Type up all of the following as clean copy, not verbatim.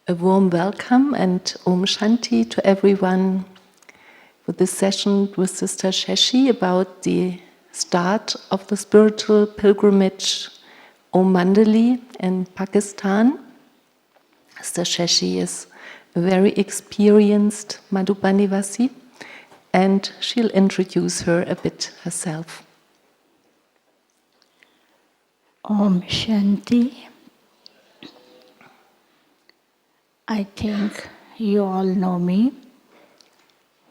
A warm welcome and Om Shanti to everyone for this session with Sister Sheshi about the start of the spiritual pilgrimage Om Mandali in Pakistan. Sister Sheshi is a very experienced Madhubanivasi and she'll introduce her a bit herself. Om Shanti. I think you all know me.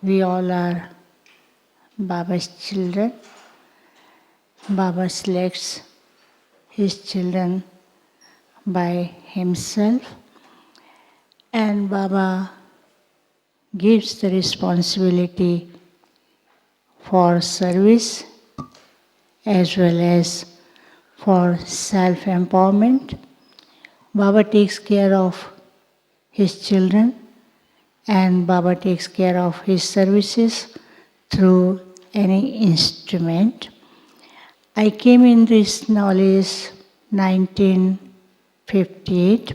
We all are Baba's children. Baba selects his children by himself, and Baba gives the responsibility for service as well as for self-empowerment. Baba takes care of his children and Baba takes care of his services through any instrument. I came in this knowledge 1958.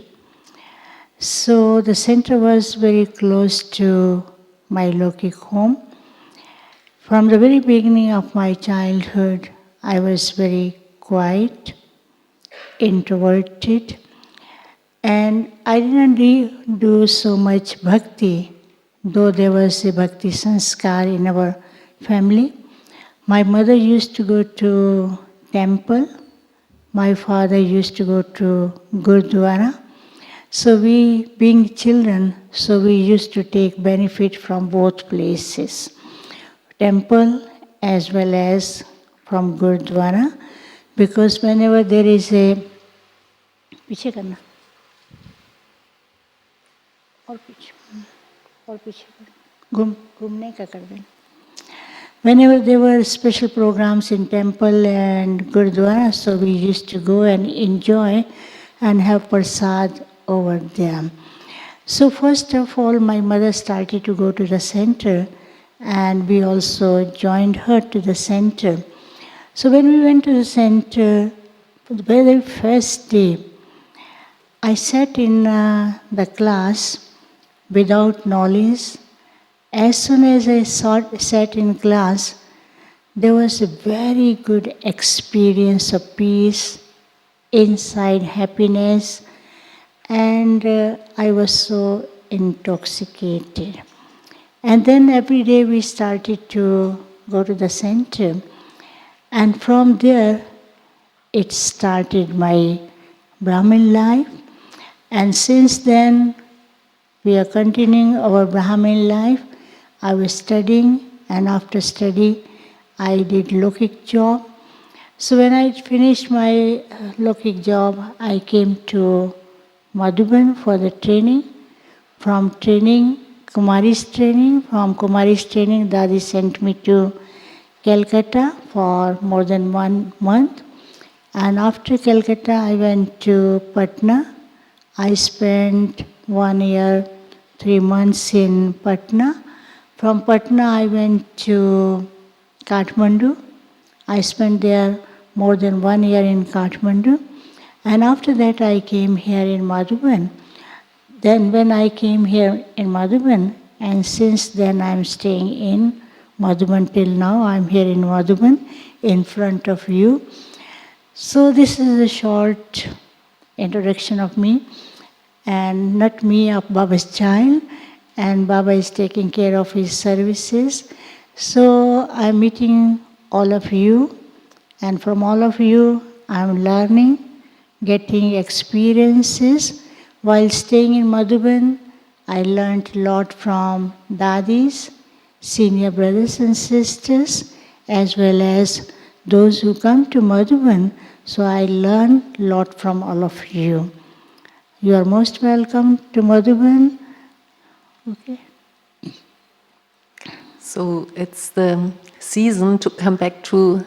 So the center was very close to my Lokik home. From the very beginning of my childhood, I was very quiet, introverted, and I didn't do so much bhakti, though there was a bhakti sanskar in our family. My mother used to go to temple. My father used to go to Gurdwara. So we, being children, we used to take benefit from both places, temple as well as from Gurdwara, because whenever there is a पीछे करना और पीछे घूमने का कर देना. Whenever there were special programs in temple and Gurdwara, so we used to go and enjoy and have prasad over there. So first of all, my mother started to go to the center and we also joined her to the center. So when we went to the center, for the very first day, I sat in the class without knowledge. As soon as I sat in class, there was a very good experience of peace, inside happiness, and I was so intoxicated. And then every day we started to go to the center, and from there it started my Brahmin life. And since then, we are continuing our Brahmin life. I was studying, and after study, I did Lokik job. So when I finished my Lokik job, I came to Madhuban for the training. From Kumari's training, Dadi sent me to Calcutta for more than 1 month. And after Calcutta, I went to Patna. I spent 1 year, 3 months in Patna. From Patna, I went to Kathmandu. I spent there more than 1 year in Kathmandu. And after that, I came here in Madhuban. Then when I came here in Madhuban, and since then I'm staying in Madhuban till now, I'm here in Madhuban in front of you. So this is a short introduction of me, and not me, of Baba's child, and Baba is taking care of his services. So I'm meeting all of you, and from all of you I'm learning, getting experiences. While staying in Madhuban, I learned a lot from Dadis, senior brothers and sisters, as well as those who come to Madhuban. So I learned a lot from all of you. You are most welcome to Madhuban. Okay. So it's the season to come back to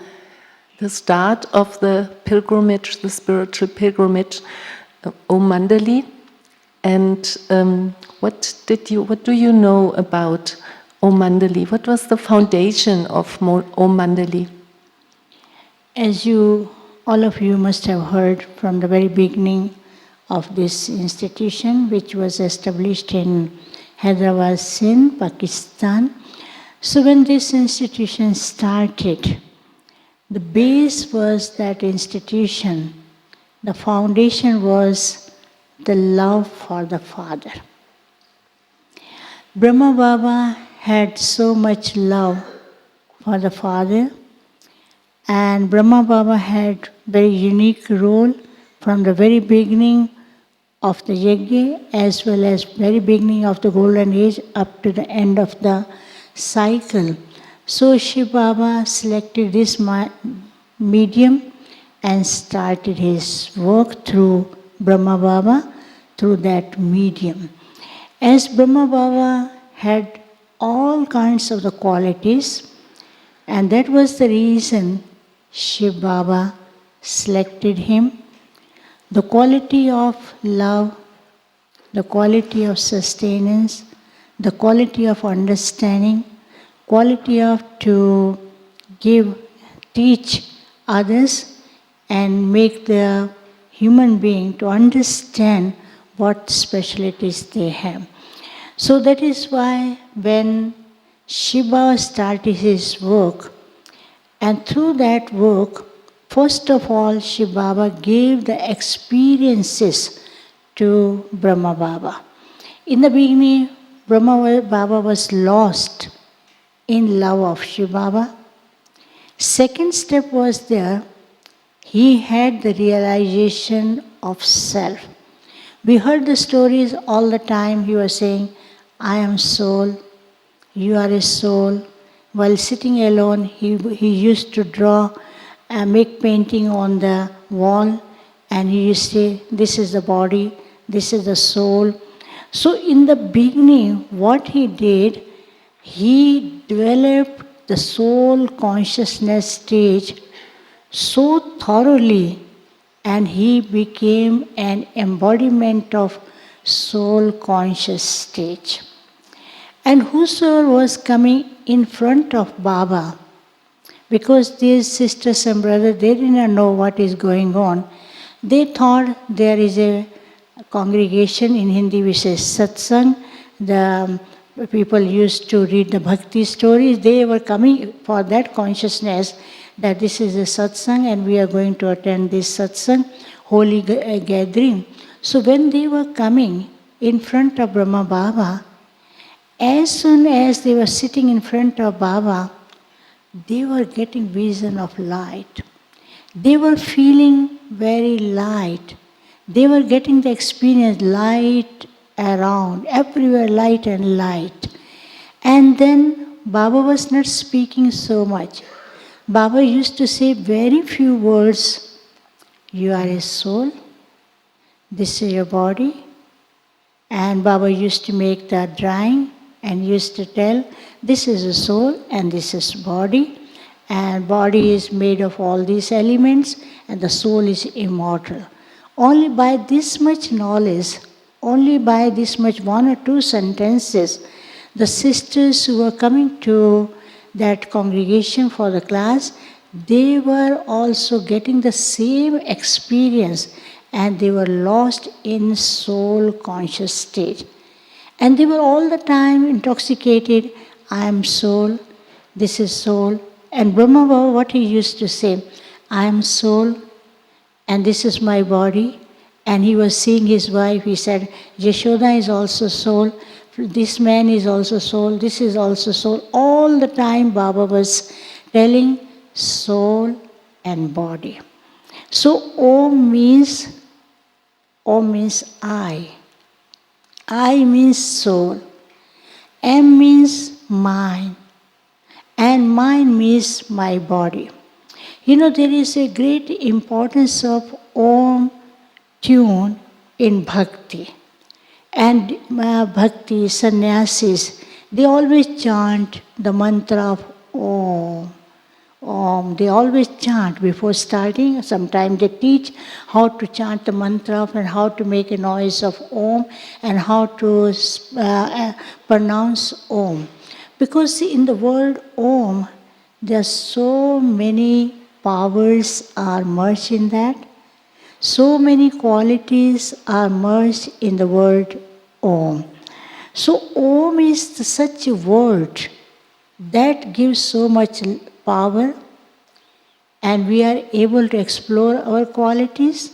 the start of the pilgrimage, the spiritual pilgrimage, Om Mandali. And what do you know about Om Mandali? What was the foundation of Om Mandali? As all of you must have heard from the very beginning of this institution, which was established in Hyderabad, Sindh, Pakistan. So when this institution started, the base was that institution, the foundation was the love for the Father. Brahma Baba had so much love for the Father, and Brahma Baba had very unique role from the very beginning of the Yajna as well as very beginning of the Golden Age up to the end of the cycle. So Shiv Baba selected this medium and started his work through Brahma Baba, through that medium. As Brahma Baba had all kinds of the qualities, and that was the reason Shiv Baba selected him. The quality of love, the quality of sustenance, the quality of understanding, quality of to teach others and make the human being to understand what specialties they have. So that is why when Shiva started his work, and through that work, first of all, Shiv Baba gave the experiences to Brahma Baba. In the beginning, Brahma Baba was lost in love of Shiv Baba. Second step was there, he had the realization of self. We heard the stories all the time. He was saying, I am soul, you are a soul. While sitting alone, he used to draw and make painting on the wall, and he used to say, this is the body, this is the soul. So in the beginning, what he did, he developed the soul consciousness stage so thoroughly, and he became an embodiment of soul conscious stage. And whosoever was coming in front of Baba, because these sisters and brothers, they did not know what is going on, they thought there is a congregation in Hindi which says satsang. The people used to read the bhakti stories. They were coming for that consciousness that this is a satsang and we are going to attend this satsang, holy gathering. So when they were coming in front of Brahma Baba, as soon as they were sitting in front of Baba, they were getting vision of light. They were feeling very light. They were getting the experience light around, everywhere light and light. And then Baba was not speaking so much. Baba used to say very few words. You are a soul, this is your body. And Baba used to make the drawing and used to tell, this is a soul and this is body. And body is made of all these elements and the soul is immortal. Only by this much knowledge, only by this much one or two sentences, the sisters who were coming to that congregation for the class, they were also getting the same experience and they were lost in soul conscious state. And they were all the time intoxicated. I am soul, this is soul. And Brahma Baba, what he used to say, I am soul and this is my body. And he was seeing his wife, he said, Yashoda is also soul, this man is also soul, this is also soul. All the time Baba was telling soul and body. So Om means I. I means soul. M means mind. And mind means my body. You know, there is a great importance of Om tune in bhakti. And bhakti, sannyasis, they always chant the mantra of Om. Om. They always chant before starting. Sometimes they teach how to chant the mantra and how to make a noise of Om and how to pronounce Om. Because in the word Om, there are so many powers are merged in that. So many qualities are merged in the word Om. So Om is such a word that gives so much power, and we are able to explore our qualities.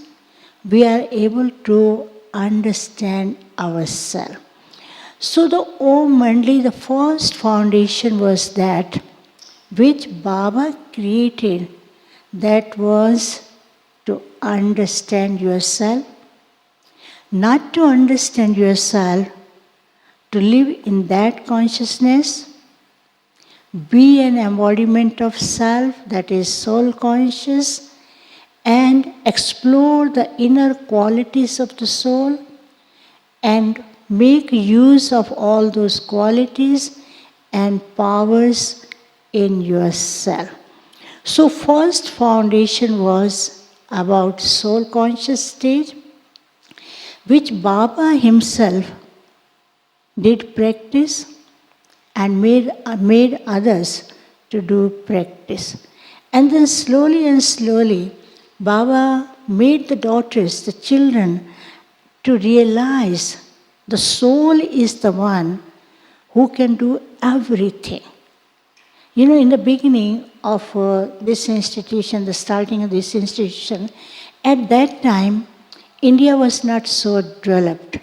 We are able to understand ourselves. So the Om Mandali, the first foundation was that which Baba created, that was to understand yourself, not to understand yourself, to live in that consciousness, be an embodiment of self, that is soul conscious, and explore the inner qualities of the soul and make use of all those qualities and powers in yourself. So first foundation was about soul conscious state, which Baba himself did practice and made others to do practice. And then slowly and slowly, Baba made the daughters, the children, to realize the soul is the one who can do everything. You know, in the beginning of this institution, the starting of this institution, at that time, India was not so developed.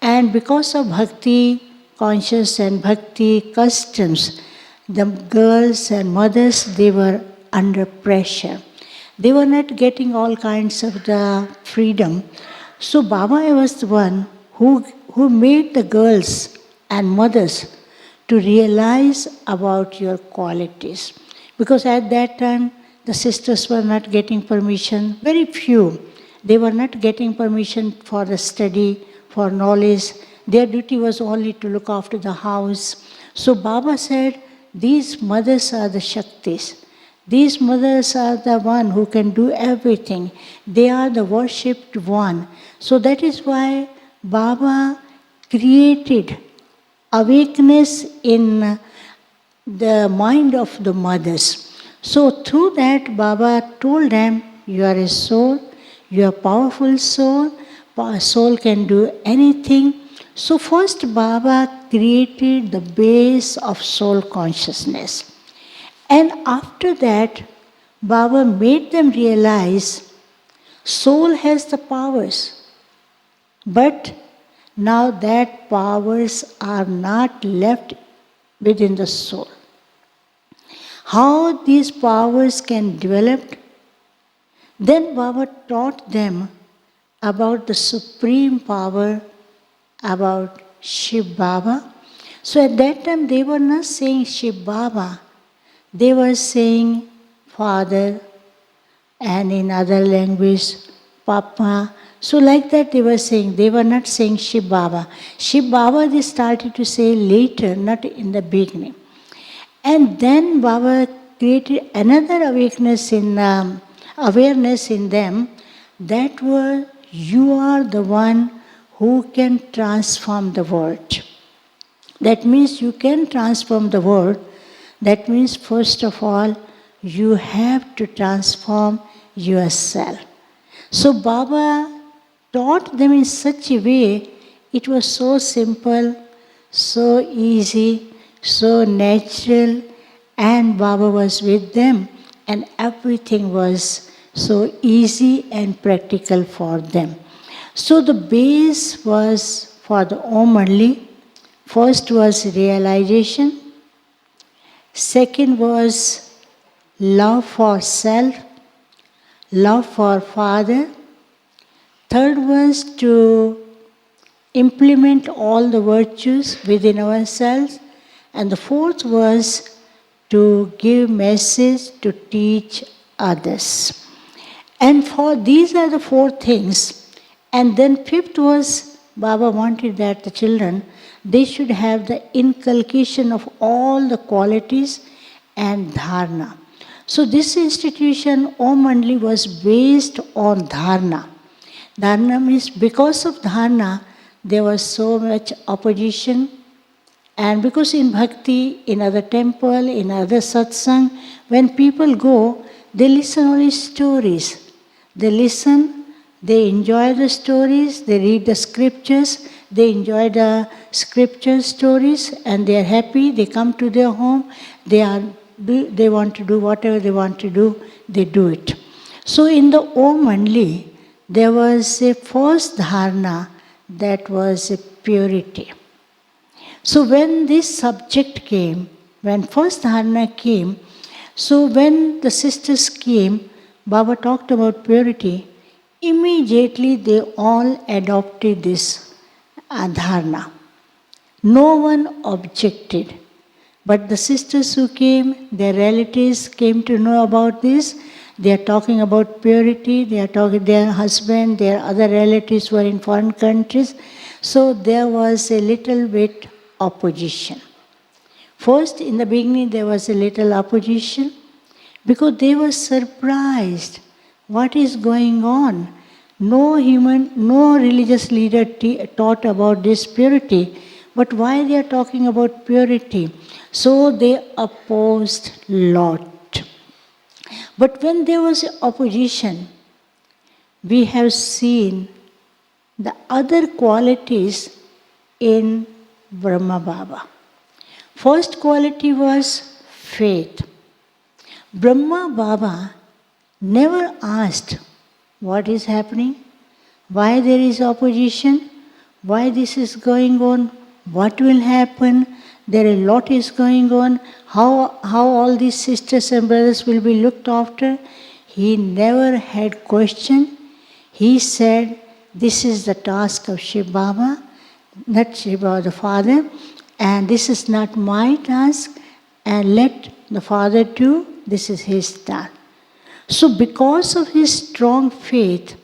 And because of bhakti conscious and bhakti customs, the girls and mothers, they were under pressure. They were not getting all kinds of the freedom. So Baba was the one who made the girls and mothers to realize about your qualities. Because at that time, the sisters were not getting permission, very few. They were not getting permission for the study, for knowledge. Their duty was only to look after the house. So Baba said, these mothers are the Shaktis. These mothers are the one who can do everything. They are the worshipped one. So that is why Baba created awakeness in the mind of the mothers. So through that, Baba told them, you are a soul, you are a powerful soul, soul can do anything. So first Baba created the base of soul consciousness. And after that, Baba made them realize soul has the powers, but now that powers are not left within the soul. How these powers can develop? Then Baba taught them about the supreme power, about Shiv Baba. So at that time they were not saying Shiv Baba, they were saying Father, and in other language, Papa. So like that they were saying, they were not saying Shiv Baba. Shiv Baba they started to say later, not in the beginning. And then Baba created another awareness in them, that were, you are the one who can transform the world. That means you can transform the world. That means first of all, you have to transform yourself. So Baba taught them in such a way, it was so simple, so easy, so natural, and Baba was with them, and everything was so easy and practical for them. So the base was for the Om only. First was realization. Second was love for self, love for Father. Third was to implement all the virtues within ourselves. And the fourth was to give message, to teach others. And for these are the four things. And then fifth was, Baba wanted that the children, they should have the inculcation of all the qualities and dharana. So this institution, Om Mandali, was based on dharana. Dharana means because of dharana, there was so much opposition. And because in bhakti, in other temple, in other satsang, when people go, they listen only stories. They listen They enjoy the stories, they read the scriptures, they enjoy the scripture stories, and they are happy. They come to their home, they want to do whatever they want to do, they do it. So in the Om only, there was a first dharana that was a purity. So when this subject came, when first dharana came, so when the sisters came, Baba talked about purity. Immediately they all adopted this dharana. No one objected. But the sisters who came, their relatives came to know about this. They are talking about purity. They are talking their husband, their other relatives were in foreign countries. So there was a little bit opposition. First, in the beginning, there was a little opposition because they were surprised. What is going on? No religious leader taught about this purity. But why they are talking about purity? So they opposed lot. But when there was opposition, we have seen the other qualities in Brahma Baba. First quality was faith. Brahma Baba never asked what is happening, why there is opposition, why this is going on, what will happen, there a lot is going on, how all these sisters and brothers will be looked after. He never had question. He said, this is the task of Shiv Baba, not Shiv Baba the Father, and this is not my task, and let the Father do, this is his task. So because of his strong faith,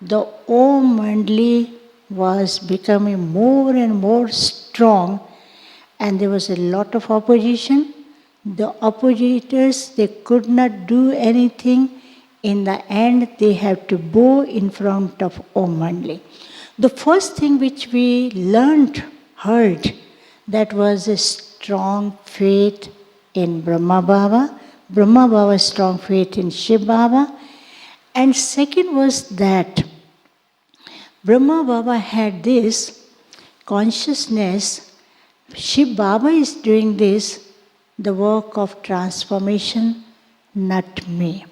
the Om Mandali was becoming more and more strong, and there was a lot of opposition. The oppositors, they could not do anything. In the end, they have to bow in front of Om Mandali. The first thing which we heard, that was a strong faith in Brahma Baba. Brahma Baba's strong faith in Shiv Baba. And second was that Brahma Baba had this consciousness, Shiv Baba is doing this, the work of transformation, not me.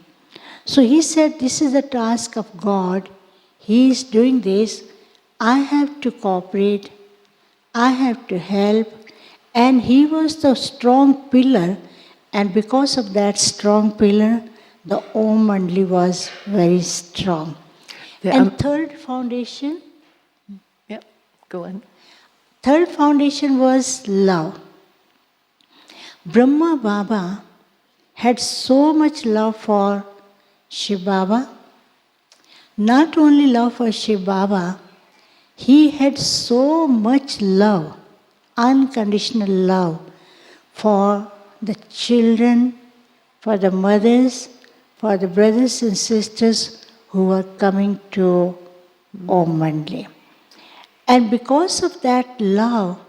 So he said, this is the task of God. He is doing this. I have to cooperate. I have to help. And he was the strong pillar. And because of that strong pillar, the Om Mandali was very strong. And third foundation? Yeah, go on. Third foundation was love. Brahma Baba had so much love for Shiv Baba. Not only love for Shiv Baba, he had so much love, unconditional love for the children, for the mothers, for the brothers and sisters who were coming to Om Mandali. And because of that love,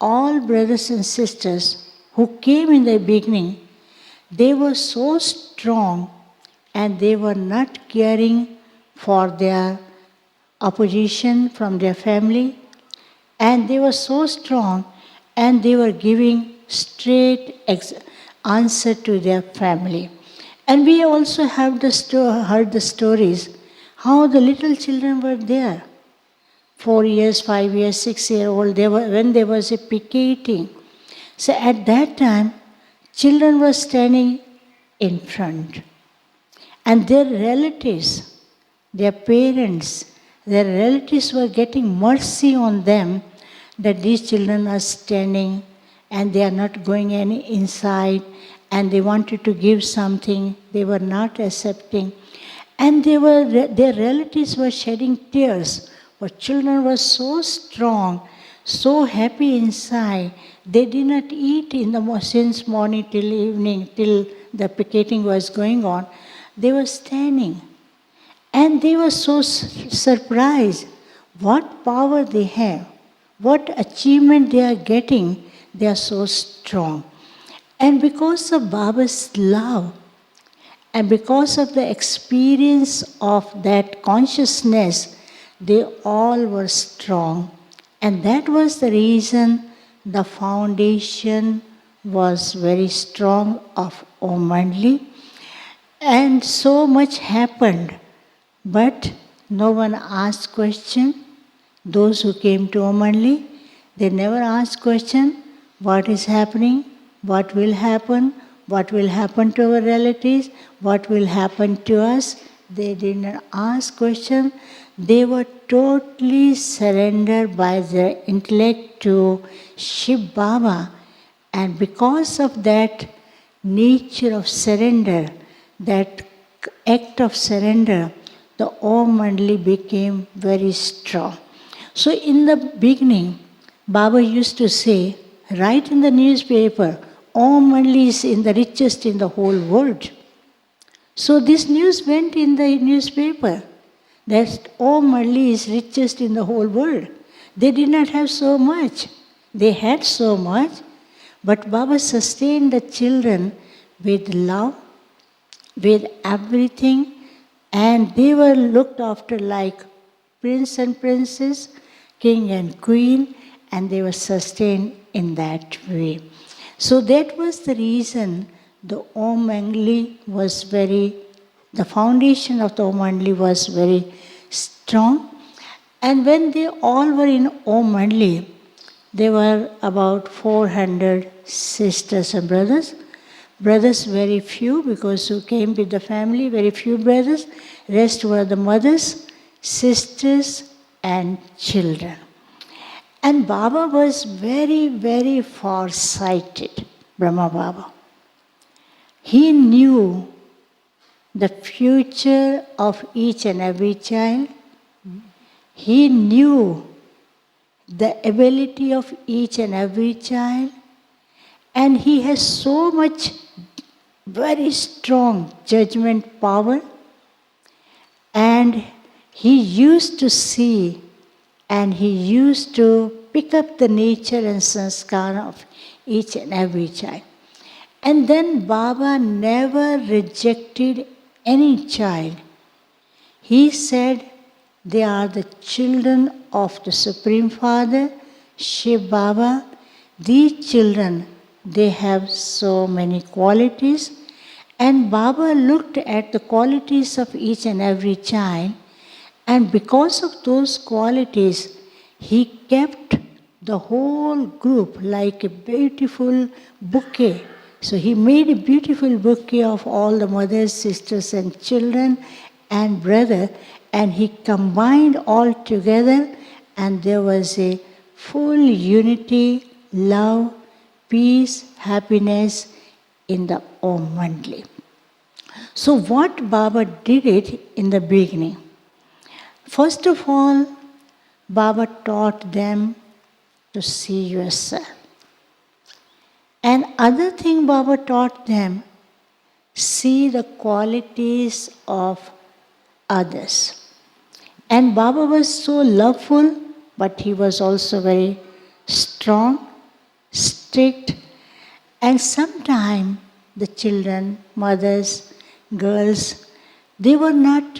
all brothers and sisters who came in the beginning, they were so strong and they were not caring for their opposition from their family. And they were so strong and they were giving straight answer to their family. And we also have heard the stories how the little children were there. 4 years, 5 years, 6-year-old, when there was a picketing. So at that time, children were standing in front. And their relatives, their parents, their relatives were getting mercy on them that these children are standing and they are not going any inside, and they wanted to give something, they were not accepting. And their relatives were shedding tears, but children were so strong, so happy inside. They did not eat since morning till evening, till the picketing was going on. They were standing. And they were so surprised what power they have, what achievement they are getting. They are so strong. And because of Baba's love And because of the experience of that consciousness, they all were strong. And that was the reason the foundation was very strong of Om Mandali. And so much happened, but no one asked question. Those who came to Om Mandali, they never asked question, what is happening, what will happen to our relatives, what will happen to us. They didn't ask question. They were totally surrendered by their intellect to Shiv Baba. And because of that nature of surrender, that act of surrender, the Om Mandali became very strong. So in the beginning, Baba used to say, write in the newspaper, Om Mandali is in the richest in the whole world. So this news went in the newspaper, that Om Mandali is richest in the whole world. They did not have so much. They had so much, but Baba sustained the children with love, with everything, and they were looked after like prince and princess, king and queen, and they were sustained in that way. So that was the reason the Om Mandali was the foundation of the Om Mandali was very strong. And when they all were in Om Mandali, there were about 400 sisters and brothers. Brothers very few, because who came with the family, very few brothers. Rest were the mothers, sisters and children. And Baba was very, very far-sighted, Brahma Baba. He knew the future of each and every child. He knew the ability of each and every child. And he has so much very strong judgment power. And he used to see and he used to pick up the nature and sanskar of each and every child. And then Baba never rejected any child. He said, they are the children of the Supreme Father, Shiv Baba. These children, they have so many qualities. And Baba looked at the qualities of each and every child, and because of those qualities, he kept the whole group like a beautiful bouquet. So he made a beautiful bouquet of all the mothers, sisters and children and brother, and he combined all together, and there was a full unity, love, peace, happiness in the Om Mandali. So what Baba did it in the beginning? First of all, Baba taught them to see yourself. And other thing Baba taught them, see the qualities of others. And Baba was so loveful, but he was also very strong, strict, and sometimes the children, mothers, girls, they were not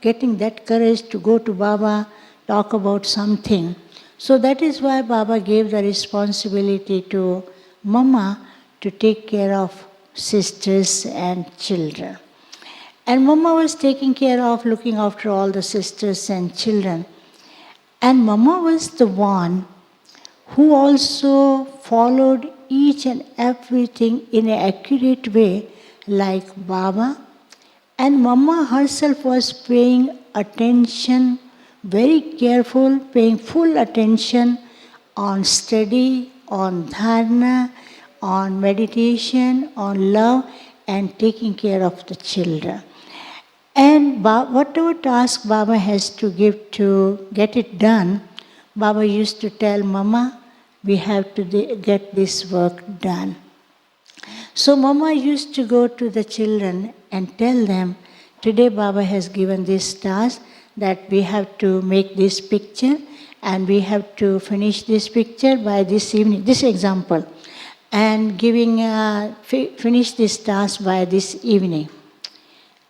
getting that courage to go to Baba, talk about something. So that is why Baba gave the responsibility to Mama to take care of sisters and children. And Mama was taking care of, looking after all the sisters and children. And Mama was the one who also followed each and everything in an accurate way like Baba. And Mama herself was paying attention, very careful, paying full attention on study, on dharana, on meditation, on love, and taking care of the children. And whatever task Baba has to give to get it done, Baba used to tell Mama, we have to get this work done. So Mama used to go to the children and tell them, today Baba has given this task that we have to make this picture and we have to finish this picture by this evening, this example, and finish this task by this evening.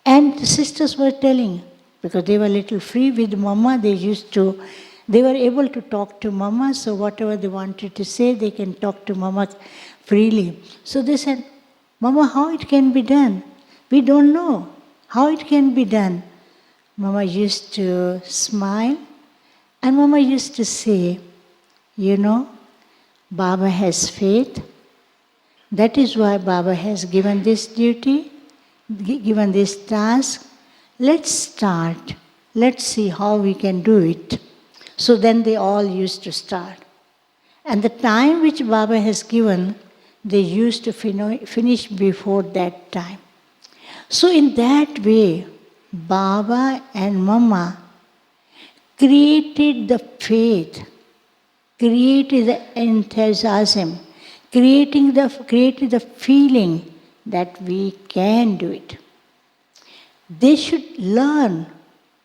And the sisters were telling, because they were a little free with Mama, they were able to talk to Mama, so whatever they wanted to say, they can talk to Mama freely. So they said, Mama, how it can be done? We don't know how it can be done. Mama used to smile, and Mama used to say, you know, Baba has faith. That is why Baba has given this duty, given this task. Let's start. Let's see how we can do it. So then they all used to start. And the time which Baba has given, they used to finish before that time. So in that way, Baba and Mama created the faith, created the enthusiasm, created the feeling that we can do it. They should learn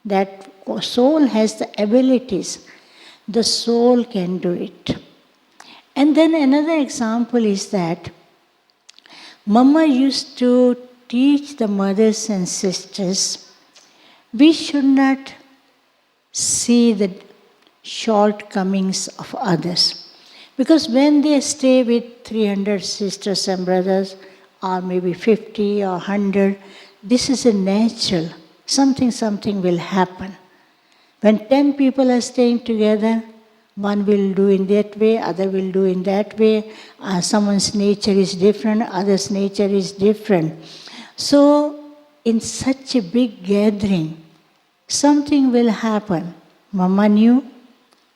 that soul has the abilities. The soul can do it. And then another example is that Mama used to teach the mothers and sisters, we should not see the shortcomings of others. Because when they stay with 300 sisters and brothers, or maybe 50 or 100, this is a natural. Something will happen. When 10 people are staying together, one will do in that way, other will do in that way. Someone's nature is different, other's nature is different. So, in such a big gathering, something will happen. Mama knew,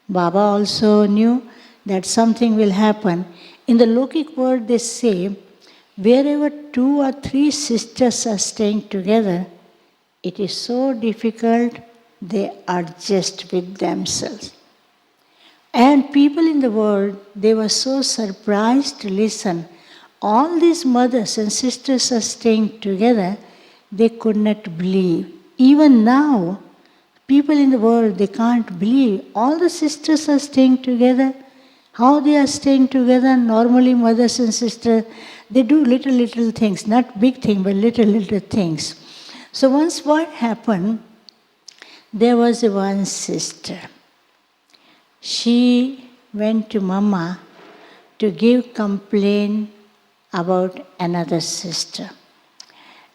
Baba also knew that something will happen. In the Lokik world, they say, wherever 2 or 3 sisters are staying together, it is so difficult, they adjust with themselves. And people in the world, they were so surprised to listen. All these mothers and sisters are staying together, they could not believe. Even now, people in the world, they can't believe. All the sisters are staying together. How they are staying together? Normally, mothers and sisters, they do little things, not big things, but little things. So once what happened, there was one sister. She went to Mama to give complaint about another sister.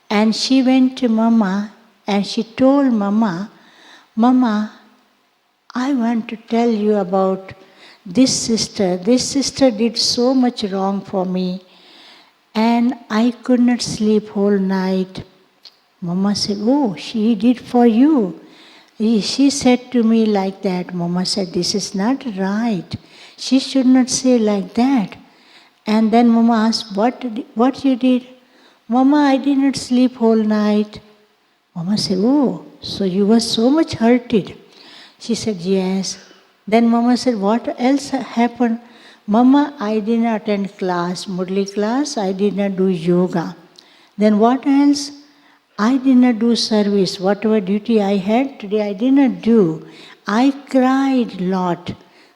And she went to Mama and she told Mama, Mama, I want to tell you about this sister. This sister did so much wrong for me and I could not sleep whole night. Mama said, oh, she did for you. She said to me like that. Mama said, this is not right. She should not say like that. And then Mama asked, what you did? Mama, I did not sleep whole night. Mama said, oh, so you were so much hurted. She said, yes. Then Mama said, what else happened? Mama, I did not attend class, Murli class. I did not do yoga. Then what else? I did not do service. Whatever duty I had today, I did not do. I cried a lot.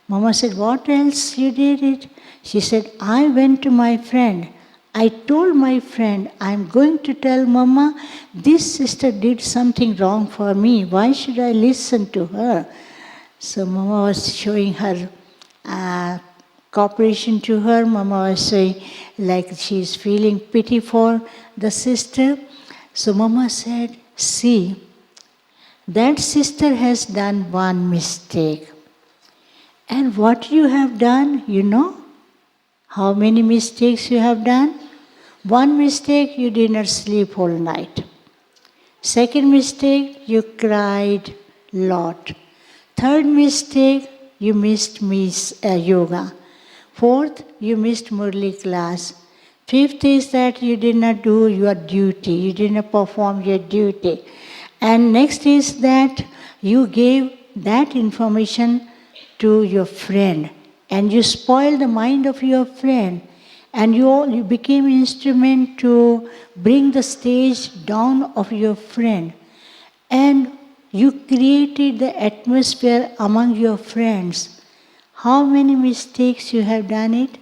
Mama said, what else you did it? She said, I went to my friend. I told my friend, I'm going to tell Mama, this sister did something wrong for me. Why should I listen to her? So Mama was showing her cooperation to her. Mama was saying like she's feeling pity for the sister. So Mama said, see, that sister has done one mistake. And what you have done, you know? How many mistakes you have done? One mistake, you did not sleep whole night. Second mistake, you cried a lot. Third mistake, you missed yoga. Fourth, you missed Murli class. Fifth is that you did not do your duty. You did not perform your duty. And next is that you gave that information to your friend. And you spoiled the mind of your friend. And you became an instrument to bring the stage down of your friend. And you created the atmosphere among your friends. How many mistakes you have done it?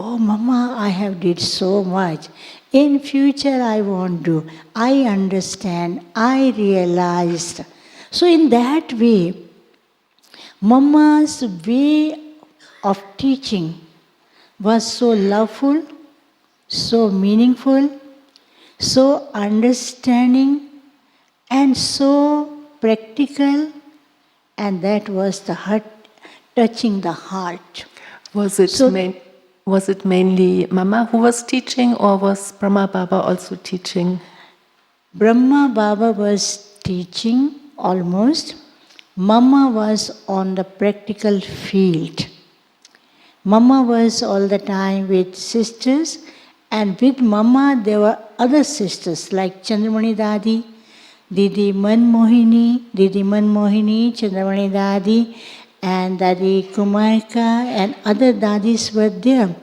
Oh, Mama, I have did so much. In future, I won't do. I understand. I realized. So in that way, Mama's way of teaching was so loveful, so meaningful, so understanding, and so practical, and that was the heart, touching the heart. Was it, So- was it mainly Mama who was teaching, or was Brahma Baba also teaching? Brahma Baba was teaching almost. Mama was on the practical field. Mama was all the time with sisters, and with Mama there were other sisters like Chandramani Dadi, Didi Manmohini, Chandramani Dadi, and Dadi Kumarika, and other Dadis were there.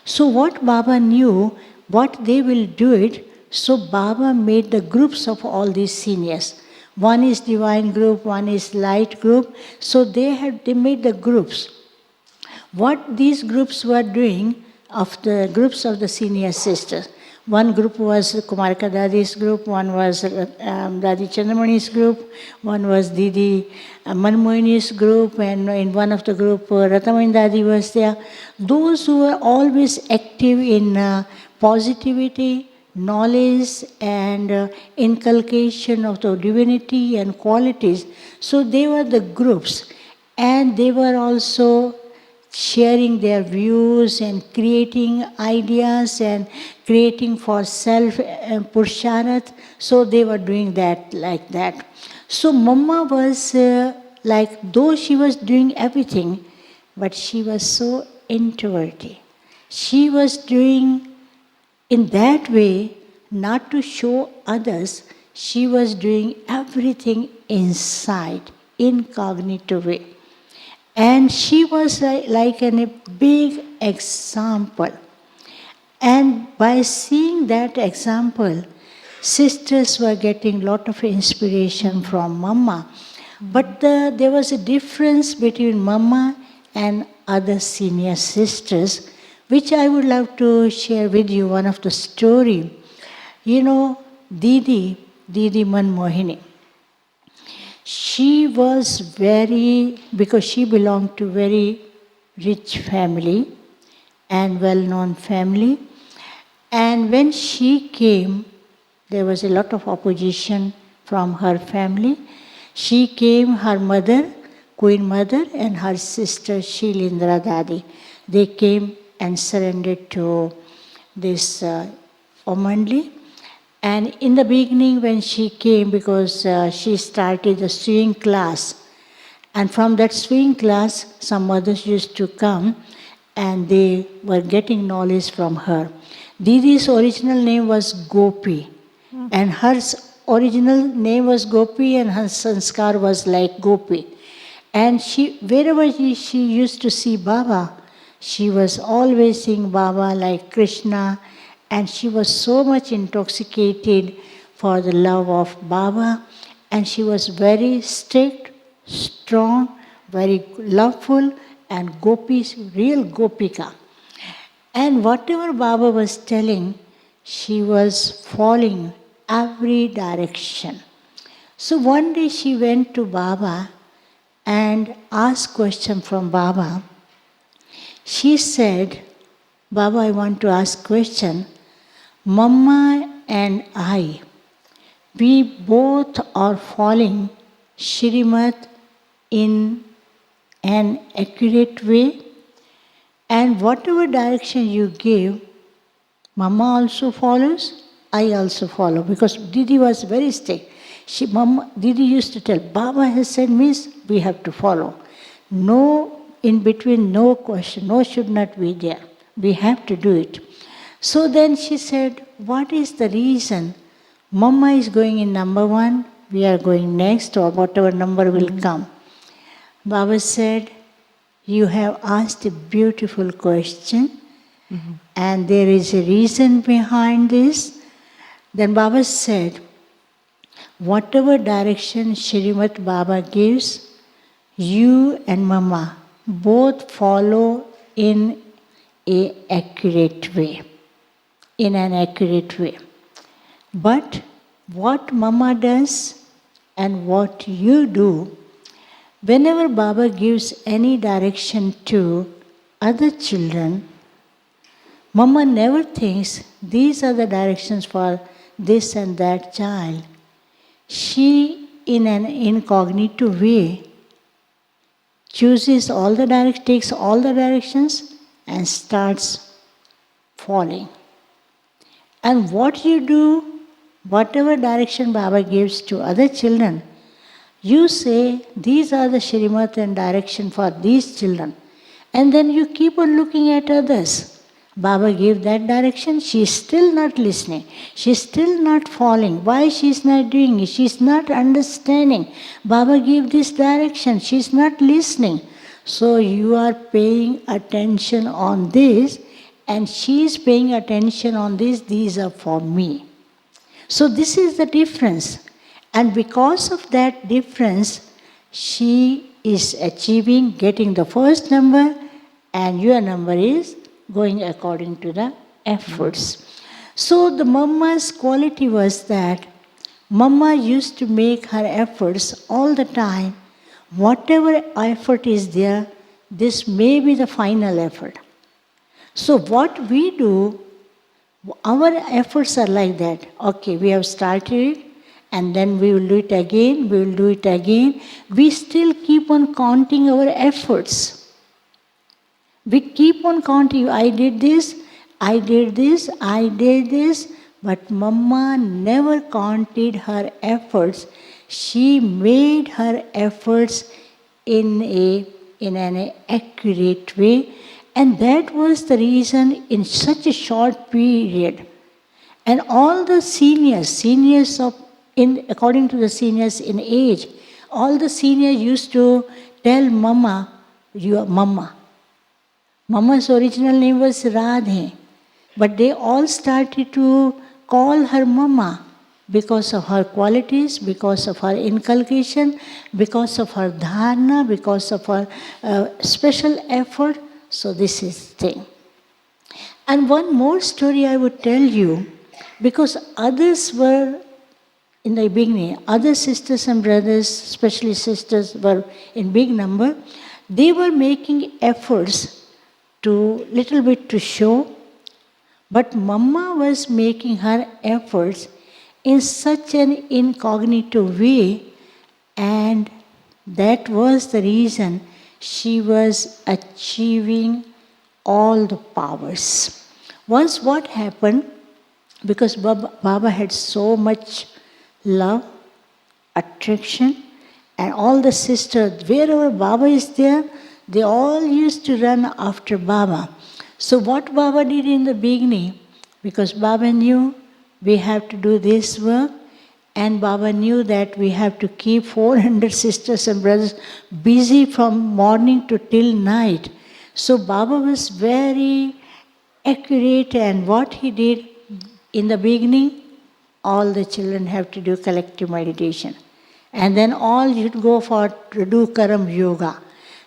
So what Baba knew, what they will do it, so Baba made the groups of all these seniors. One is divine group, one is light group. So they made the groups. What these groups were doing, of the groups of the senior sisters, one group was Kumarika Dadi's group, one was Dadi Chandramani's group, one was Didi Manmohini's group, and in one of the group Ratamani Dadi was there. Those who were always active in positivity, knowledge, and inculcation of the divinity and qualities. So they were the groups, and they were also sharing their views and creating ideas and creating for self Purusharat. So they were doing that like that. So Mama was like, though she was doing everything, but she was so introverted. She was doing in that way, not to show others, she was doing everything inside, incognito way. And she was like a big example. And by seeing that example, sisters were getting a lot of inspiration from Mama. But there was a difference between Mama and other senior sisters, which I would love to share with you, one of the story. You know, Didi Manmohini. She was because she belonged to very rich family and well-known family. And when she came, there was a lot of opposition from her family. She came, her mother, Queen Mother, and her sister Shilindra Dadi. They came and surrendered to this Omandli. And in the beginning when she came, because she started the sewing class, and from that sewing class, some mothers used to come and they were getting knowledge from her. Didi's original name was Gopi, and her original name was Gopi, and her sanskar was like Gopi. And wherever she used to see Baba, she was always seeing Baba like Krishna, and she was so much intoxicated for the love of Baba, and she was very strict, strong, very loveful, and real Gopika. And whatever Baba was telling, she was following every direction. So one day she went to Baba and asked question from Baba. She said, Baba, I want to ask question. Mama and I, we both are following Shrimad in an accurate way, and whatever direction you give, Mama also follows, I also follow, because Didi was very strict. Didi used to tell, Baba has said means we have to follow. No in between, no question, no should not be there. We have to do it. So then she said, what is the reason? Mama is going in number 1, we are going next, or whatever number will come. Baba said, you have asked a beautiful question, and there is a reason behind this. Then Baba said, whatever direction Shrimat Baba gives, you and Mama both follow in accurate way, in an accurate way. But what Mama does and what you do, whenever Baba gives any direction to other children, Mama never thinks these are the directions for this and that child. She, in an incognito way, chooses all the takes all the directions and starts following. And what you do, whatever direction Baba gives to other children, you say, these are the Shrimat and direction for these children. And then you keep on looking at others. Baba gave that direction, she is still not listening. She is still not following. Why she is not doing it? She is not understanding. Baba gave this direction, she is not listening. So you are paying attention on this, and she is paying attention on this. These are for me. So this is the difference. And because of that difference, she is achieving, getting the first number, and your number is going according to the efforts. So the Mama's quality was that Mama used to make her efforts all the time. Whatever effort is there, this may be the final effort. So what we do, our efforts are like that. Okay, we have started it, and then we will do it again, we will do it again. We still keep on counting our efforts. We keep on counting, I did this, I did this, I did this, but Mama never counted her efforts. She made her efforts in an accurate way, and that was the reason in such a short period. And all the seniors according to the seniors in age, all the seniors used to tell Mama, you are Mama. Mama's original name was Radhe, but they all started to call her Mama because of her qualities, because of her inculcation, because of her dharana, because of her special effort. So this is the thing. And one more story I would tell you, because others were, in the beginning, other sisters and brothers, especially sisters, were in big number. They were making efforts to little bit to show, but Mama was making her efforts in such an incognito way, and that was the reason she was achieving all the powers. Once what happened, because Baba had so much love, attraction, and all the sisters, wherever Baba is there, they all used to run after Baba. So what Baba did in the beginning, because Baba knew we have to do this work, and Baba knew that we have to keep 400 sisters and brothers busy from morning to till night. So Baba was very accurate, and what he did in the beginning, all the children have to do collective meditation. And then all you'd go to do Karam Yoga.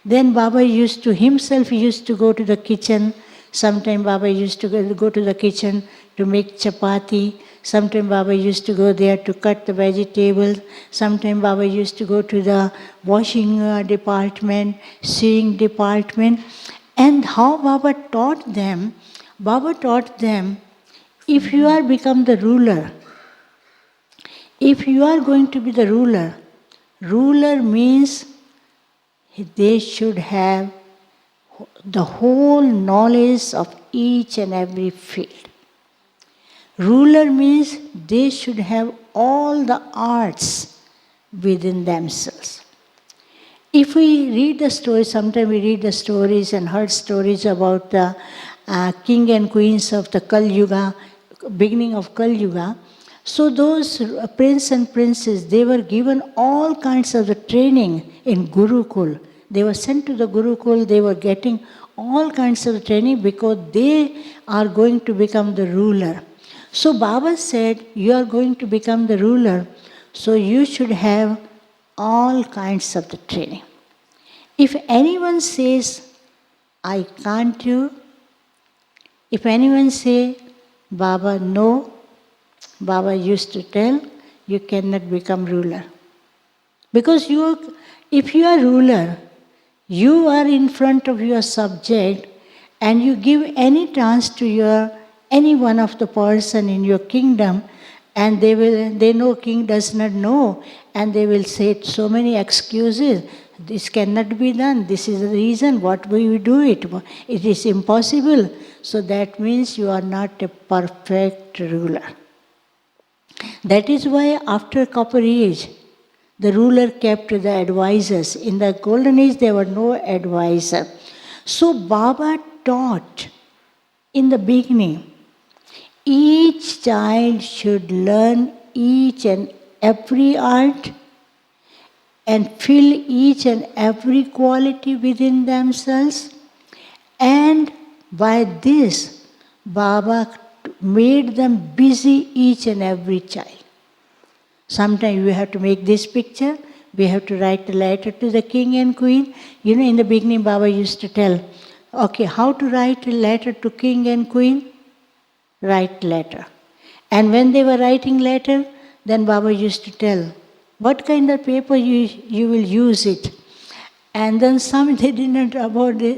Then Baba used to go to the kitchen. Sometime Baba used to go to the kitchen to make chapati. Sometime Baba used to go there to cut the vegetables. Sometime Baba used to go to the washing department, sewing department. And how Baba taught them, if you are become the ruler, if you are going to be the ruler means they should have the whole knowledge of each and every field. Ruler means they should have all the arts within themselves. If we read the stories, sometimes we read the stories and heard stories about the king and queens of the Kal Yuga, beginning of Kal Yuga. So those prince and princess, they were given all kinds of the training in Gurukul. They were sent to the Gurukul, they were getting all kinds of training because they are going to become the ruler. So Baba said, you are going to become the ruler, so you should have all kinds of the training. If anyone says, I can't do, If anyone say, Baba, no, Baba used to tell, you cannot become ruler. Because if you are ruler, you are in front of your subject and you give any task to any one of the person in your kingdom, and they know king does not know, and they will say so many excuses. This cannot be done. This is the reason. What will you do it? It is impossible. So that means you are not a perfect ruler. That is why after Copper Age, the ruler kept the advisors. In the Golden Age, there were no advisor. So Baba taught in the beginning, each child should learn each and every art and feel each and every quality within themselves. And by this, Baba made them busy, each and every child. Sometimes we have to make this picture, we have to write a letter to the king and queen. You know, in the beginning, Baba used to tell, okay, how to write a letter to king and queen? Write letter. And when they were writing letter, then Baba used to tell, what kind of paper you will use it. And then some, they didn't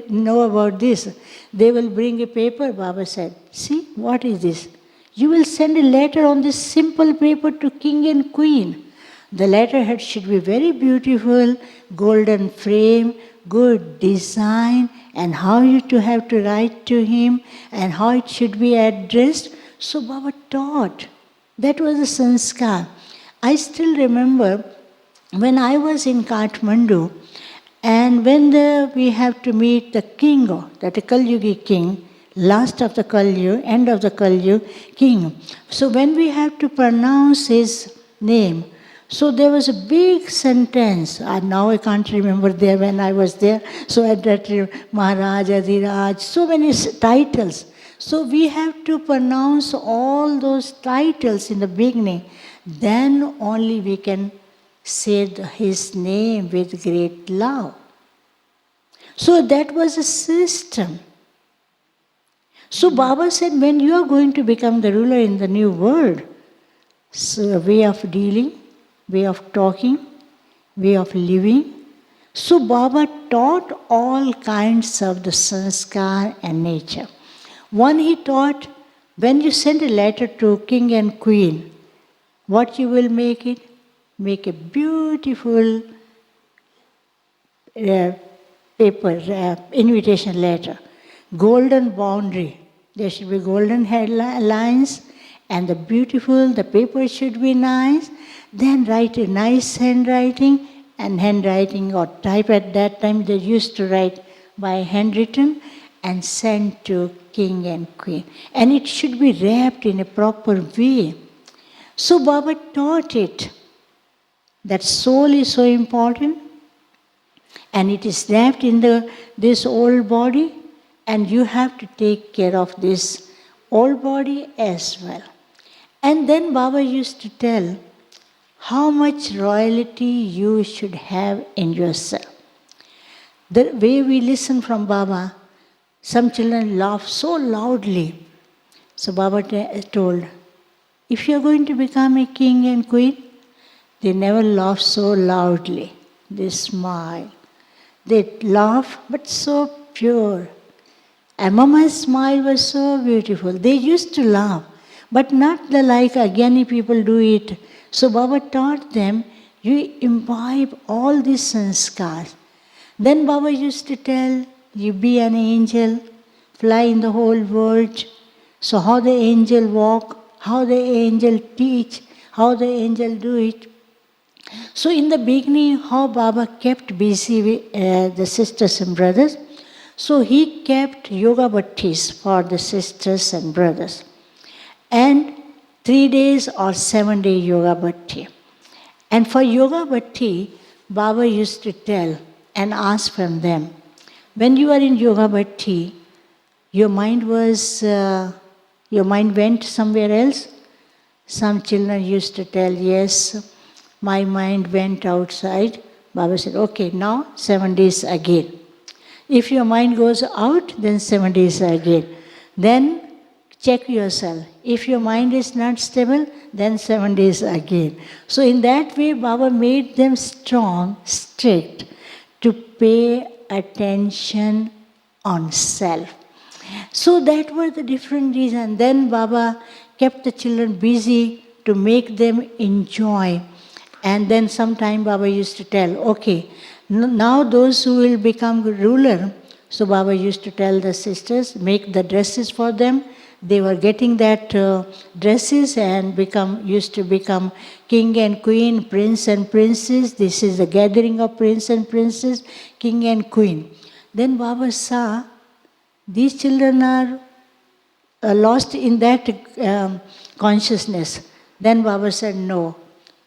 know about this. They will bring a paper, Baba said, see, what is this? You will send a letter on this simple paper to king and queen. The letterhead should be very beautiful, golden frame, good design, and how you have to write to him, and how it should be addressed. So Baba taught. That was the sanskar. I still remember when I was in Kathmandu, and when we have to meet the king, that Kalyugi king, last of the Kalyu, end of the Kalyu king. So when we have to pronounce his name, so there was a big sentence, and now I can't remember there when I was there. So at that Maharaj, Adhiraj, so many titles. So we have to pronounce all those titles in the beginning. Then only we can say his name with great love. So that was a system. So Baba said, when you are going to become the ruler in the new world, so a way of dealing, way of talking, way of living. So Baba taught all kinds of the sanskar and nature. One, he taught, when you send a letter to king and queen, what you will make it? Make a beautiful paper, invitation letter. Golden boundary. There should be golden lines, and the paper should be nice. Then write a nice handwriting, and handwriting or type at that time they used to write by handwritten and send to king and queen. And it should be wrapped in a proper way. So Baba taught it. That soul is so important, and it is wrapped in this old body, and you have to take care of this old body as well. And then Baba used to tell how much royalty you should have in yourself. The way we listen from Baba, some children laugh so loudly. So Baba told, if you are going to become a king and queen, they never laugh so loudly. They smile. They laugh, but so pure. And Mama's smile was so beautiful. They used to laugh, but not like Agyani people do it. So Baba taught them, you imbibe all these sanskars. Then Baba used to tell, you be an angel, fly in the whole world. So how the angel walk, how the angel teach, how the angel do it. So in the beginning, how Baba kept busy with the sisters and brothers. So he kept yoga bhattis for the sisters and brothers. And 3 days or 7-day yoga bhatti. And for yoga bhatti, Baba used to tell and ask from them, when you are in yoga bhatti, your mind went somewhere else? Some children used to tell, yes, my mind went outside. Baba said, okay, now 7 days again. If your mind goes out, then 7 days again. Then check yourself. If your mind is not stable, then 7 days again. So in that way, Baba made them strong, strict, to pay attention on self. So that were the different reasons. Then Baba kept the children busy to make them enjoy. And then sometime Baba used to tell, okay, now those who will become ruler, so Baba used to tell the sisters, make the dresses for them. They were getting that dresses and used to become king and queen, prince and princess. This is the gathering of prince and princess, king and queen. Then Baba saw these children are lost in that consciousness. Then Baba said, no.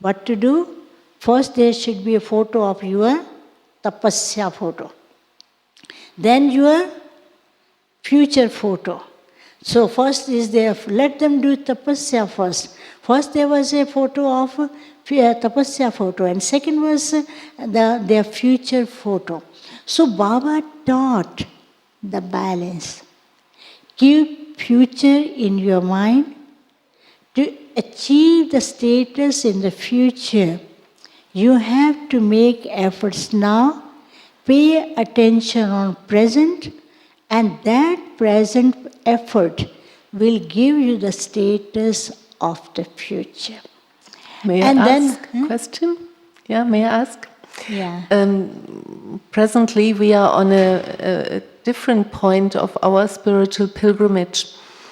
What to do? First there should be a photo of your tapasya photo. Then your future photo. So first is there, let them do tapasya first. First there was a photo of tapasya photo, and second was their future photo. So Baba taught the balance. Keep future in your mind. To achieve the status in the future, you have to make efforts now, pay attention on present, and that present effort will give you the status of the future. May I ask a question? Yeah, may I ask? Yeah. Presently, we are on a different point of our spiritual pilgrimage.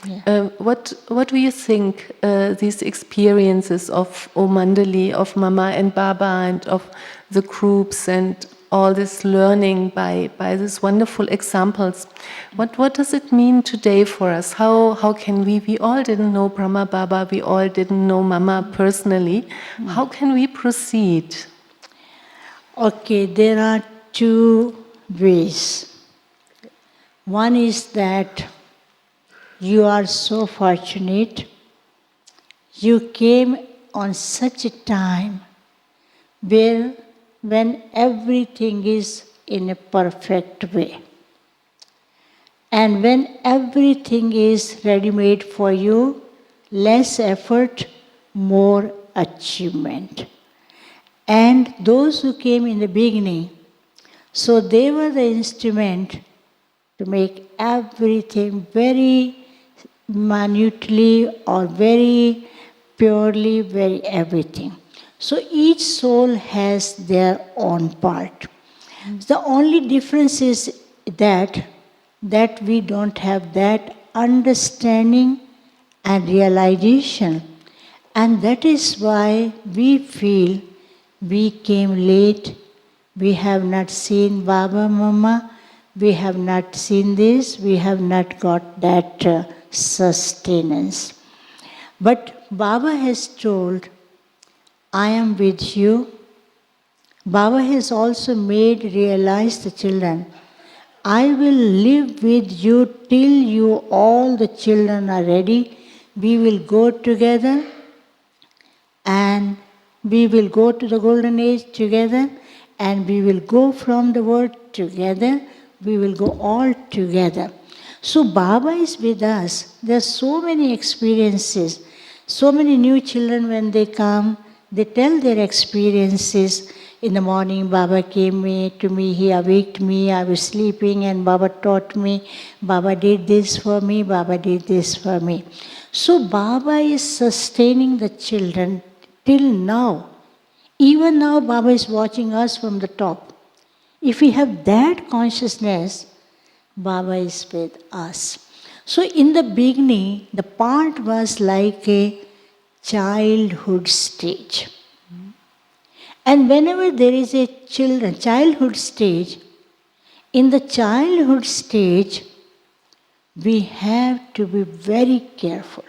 Yeah. What do you think these experiences of Om Mandali, of Mama and Baba, and of the groups and all this learning by these wonderful examples, what does it mean today for us? How can we all didn't know Brahma Baba, we all didn't know Mama personally. How can we proceed? Okay, there are two ways. One is that you are so fortunate, you came on such a time when everything is in a perfect way. And when everything is ready-made for you, less effort, more achievement. And those who came in the beginning, so they were the instrument to make everything very minutely or very purely, very everything. So each soul has their own part. The only difference is that we don't have that understanding and realization. And that is why we feel we came late, we have not seen Baba, Mama, we have not seen this, we have not got that sustenance. But Baba has told, I am with you. Baba has also made realize the children, I will live with you till you all the children are ready. We will go together and we will go to the golden age together, and we will go from the world together. We will go all together. So Baba is with us. There are so many experiences. So many new children, when they come, they tell their experiences. In the morning, Baba came to me, he awaked me, I was sleeping, and Baba taught me. Baba did this for me, Baba did this for me. So Baba is sustaining the children till now. Even now, Baba is watching us from the top. If we have that consciousness, Baba is with us. So in the beginning, the part was like a childhood stage. And whenever there is a childhood stage, in the childhood stage, we have to be very careful.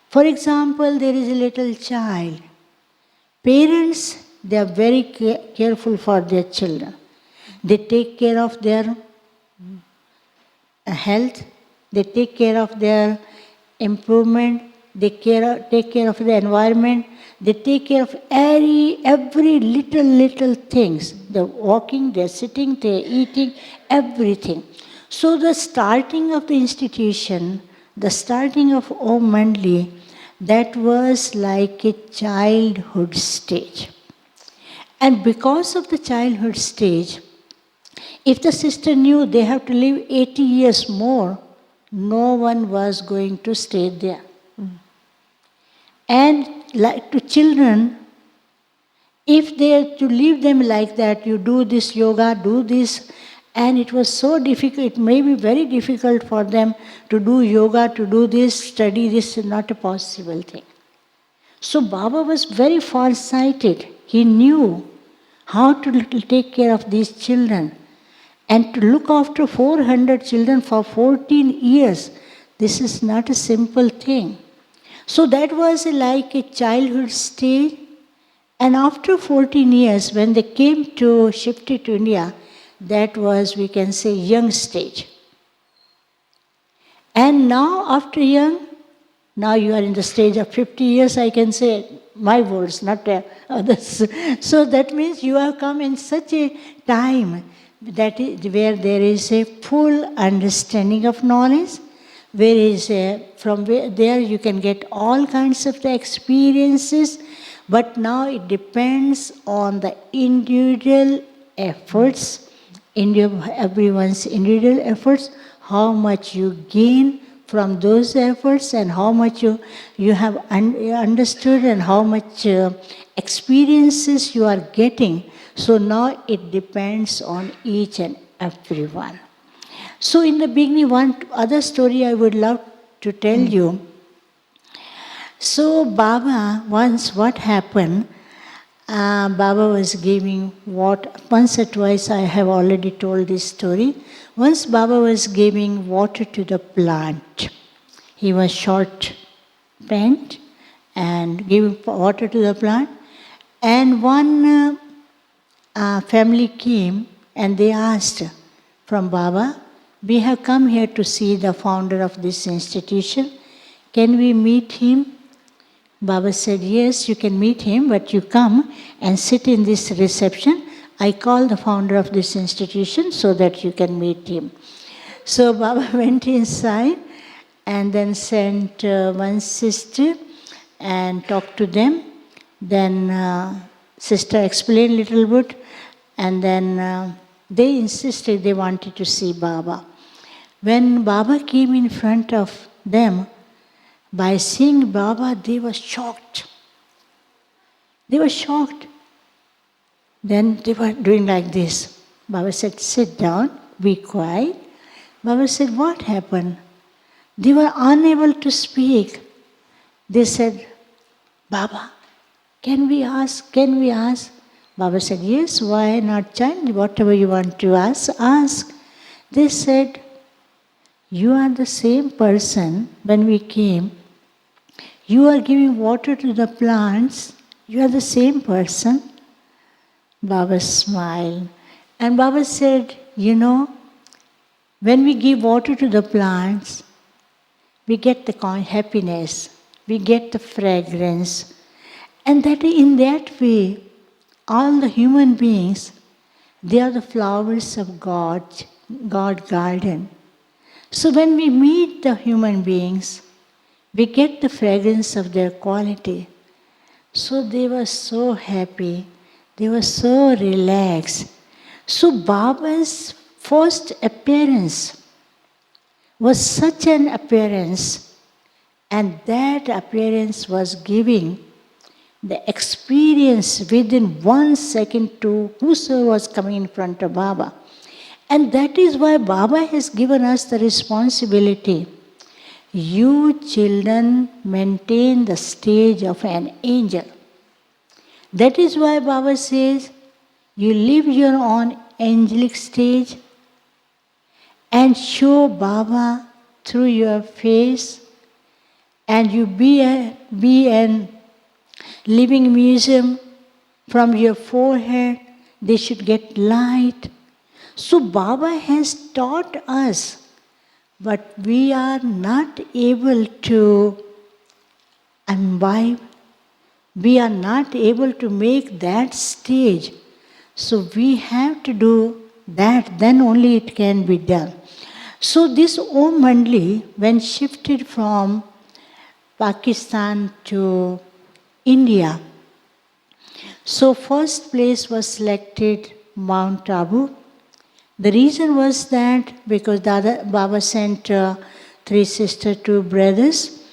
For example, there is a little child. Parents, they are very careful for their children. They take care of their health, they take care of their improvement, they take care of the environment, they take care of every little things. They're walking, they're sitting, they're eating, everything. So the starting of the institution, the starting of Om Mandli, that was like a childhood stage. And because of the childhood stage, if the sister knew they have to live 80 years more, no one was going to stay there. And like to children, if they are to leave them like that, you do this yoga, do this, and it was so difficult, it may be very difficult for them to do yoga, to do this, study this, is not a possible thing. So Baba was very far-sighted. He knew how to take care of these children. And to look after 400 children for 14 years, this is not a simple thing. So that was like a childhood stage. And after 14 years, when they came to, shifted to India, that was, we can say, young stage. And now after young, now you are in the stage of 50 years, I can say, my words, not others. So that means you have come in such a time that is, where there is a full understanding of knowledge, from where there you can get all kinds of the experiences, but now it depends on the individual efforts, everyone's individual efforts, how much you gain from those efforts and how much you have understood and how much experiences you are getting. So now it depends on each and everyone. So in the beginning, one other story I would love to tell you. So Baba, once what happened, Baba was giving once or twice I have already told this story. Once Baba was giving water to the plant. He was short pant and giving water to the plant. And one family came and they asked from Baba, we have come here to see the founder of this institution. Can we meet him? Baba said, yes, you can meet him, but you come and sit in this reception. I call the founder of this institution so that you can meet him. So Baba went inside and then sent one sister and talked to them. Then sister explained a little bit, and then they insisted they wanted to see Baba. When Baba came in front of them, by seeing Baba, they were shocked. They were shocked. Then they were doing like this. Baba said, sit down, be quiet. Baba said, what happened? They were unable to speak. They said, Baba, can we ask? Can we ask? Baba said, yes, why not, child? Whatever you want to ask, ask. They said, you are the same person when we came. You are giving water to the plants. You are the same person. Baba smiled. And Baba said, you know, when we give water to the plants, we get the happiness, we get the fragrance. And that in that way, all the human beings, they are the flowers of God garden. So when we meet the human beings, we get the fragrance of their quality. So they were so happy. They were so relaxed. So Baba's first appearance was such an appearance, and that appearance was giving the experience within 1 second to whosoever was coming in front of Baba. And that is why Baba has given us the responsibility. You children maintain the stage of an angel. That is why Baba says, you live your own angelic stage and show Baba through your face, and you be an living museum from your forehead. They should get light. So Baba has taught us, but we are not able to imbibe. We are not able to make that stage. So we have to do that, then only it can be done. So this Om Mandli, when shifted from Pakistan to India, so first place was selected Mount Abu. The reason was that because Baba sent 3 sisters, 2 brothers,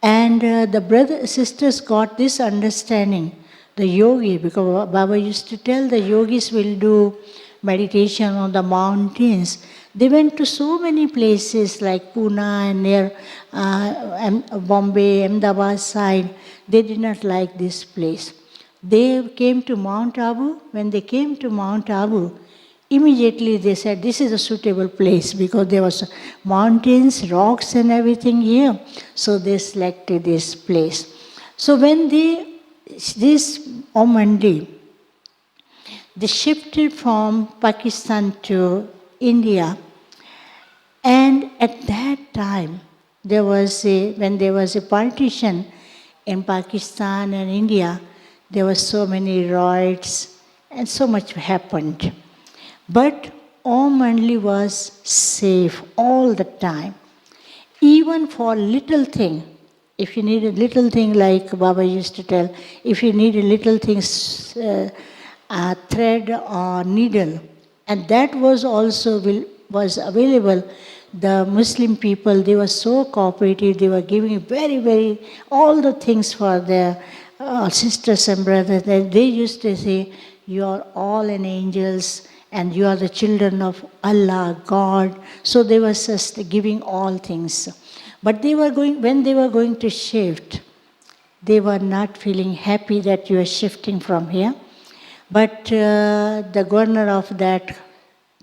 and the sisters got this understanding, the yogi, because Baba used to tell the yogis will do meditation on the mountains. They went to so many places like Pune and near Bombay, Ahmedabad side. They did not like this place. They came to Mount Abu. When they came to Mount Abu, immediately they said, this is a suitable place because there was mountains, rocks and everything here. So they selected this place. So when this Om Mandli, they shifted from Pakistan to India. And at that time, when there was a partition in Pakistan and India, there were so many riots and so much happened. But Om Mandli was safe all the time. Even for little thing, if you need a little thing, like Baba used to tell, if you need a little thing, thread or needle, and that was also was available. The Muslim people, they were so cooperative, they were giving very, all the things for their sisters and brothers. They used to say, you are all an angels and you are the children of Allah, God. So they were just giving all things. But when they were going to shift, they were not feeling happy that you are shifting from here. But the governor of that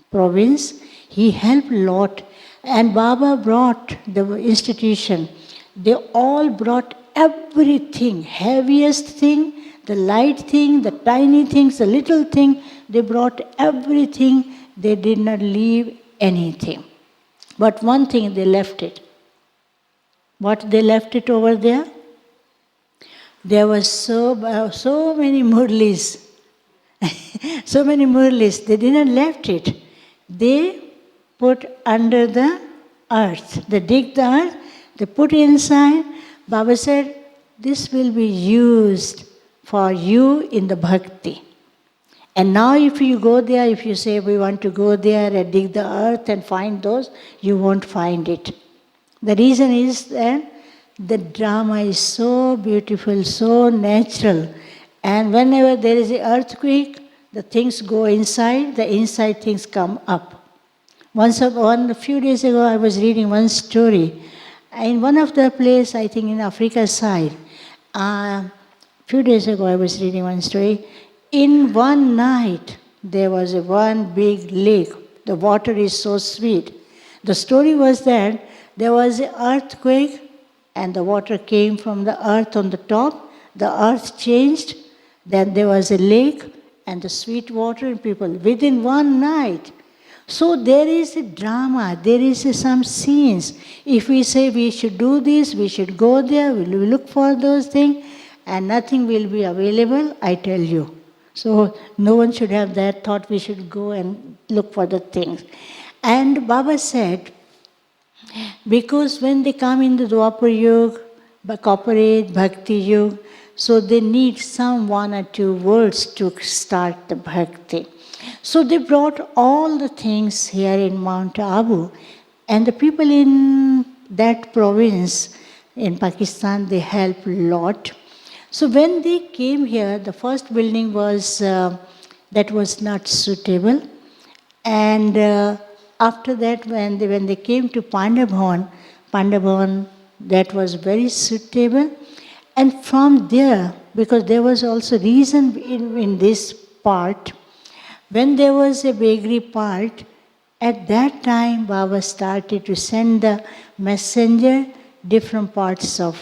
province, he helped a lot. And Baba brought the institution. They all brought everything, heaviest thing, the light thing, the tiny things, the little thing. They brought everything. They did not leave anything. But one thing, they left it. What they left it over there? There was so many murlis. So many murlis. They didn't left it. They put under the earth. They dig the earth, they put inside. Baba said, this will be used for you in the bhakti. And now if you go there, if you say we want to go there and dig the earth and find those, you won't find it. The reason is that the drama is so beautiful, so natural. And whenever there is an earthquake, the things go inside, the inside things come up. A few days ago, I was reading one story. In one of the places, I think in Africa side, a few days ago, I was reading one story. In one night, there was one big lake. The water is so sweet. The story was that there was an earthquake, and the water came from the earth on the top. The earth changed. Then there was a lake, and the sweet water, and people, within one night. So there is a drama, there is some scenes. If we say we should do this, we should go there, we will look for those things, and nothing will be available, I tell you. So no one should have that thought we should go and look for the things. And Baba said, because when they come in the Dwapar Yuga, corporate Bhakti Yuga, so they need some 1 or 2 words to start the Bhakti. So they brought all the things here in Mount Abu, and the people in that province in Pakistan, they helped a lot. So when they came here, the first building was that was not suitable, and after that, when they came to Pandabhavan, that was very suitable, and from there, because there was also reason in this part. When there was a bakery part, at that time Baba started to send the messenger different parts of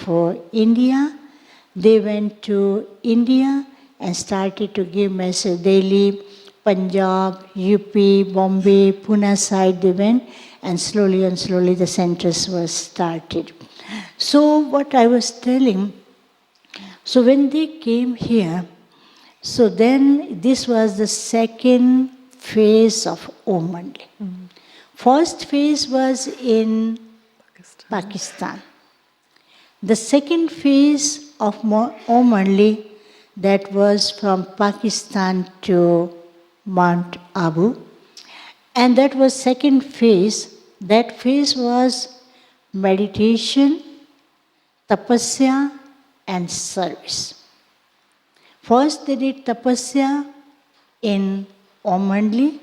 India. They went to India and started to give message. Delhi, Punjab, UP, Bombay, Pune side they went, and slowly the centers were started. So what I was telling, so when they came here, so then this was the second phase of Om Mandli. First phase was in Pakistan. The second phase of Om Early, that was from Pakistan to Mount Abu. And that was second phase. That phase was meditation, tapasya, and service. First they did tapasya in Om Early,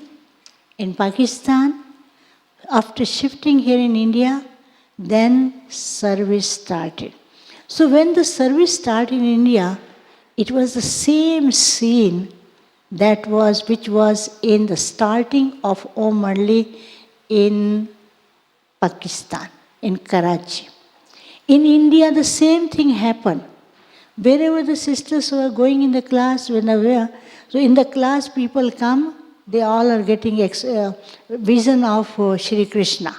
in Pakistan. After shifting here in India, then service started. So when the service started in India, it was the same scene which was in the starting of Om Early in Pakistan, in Karachi. In India, the same thing happened. Wherever the sisters were going in the class, so in the class people come, they all are getting vision of Shri Krishna.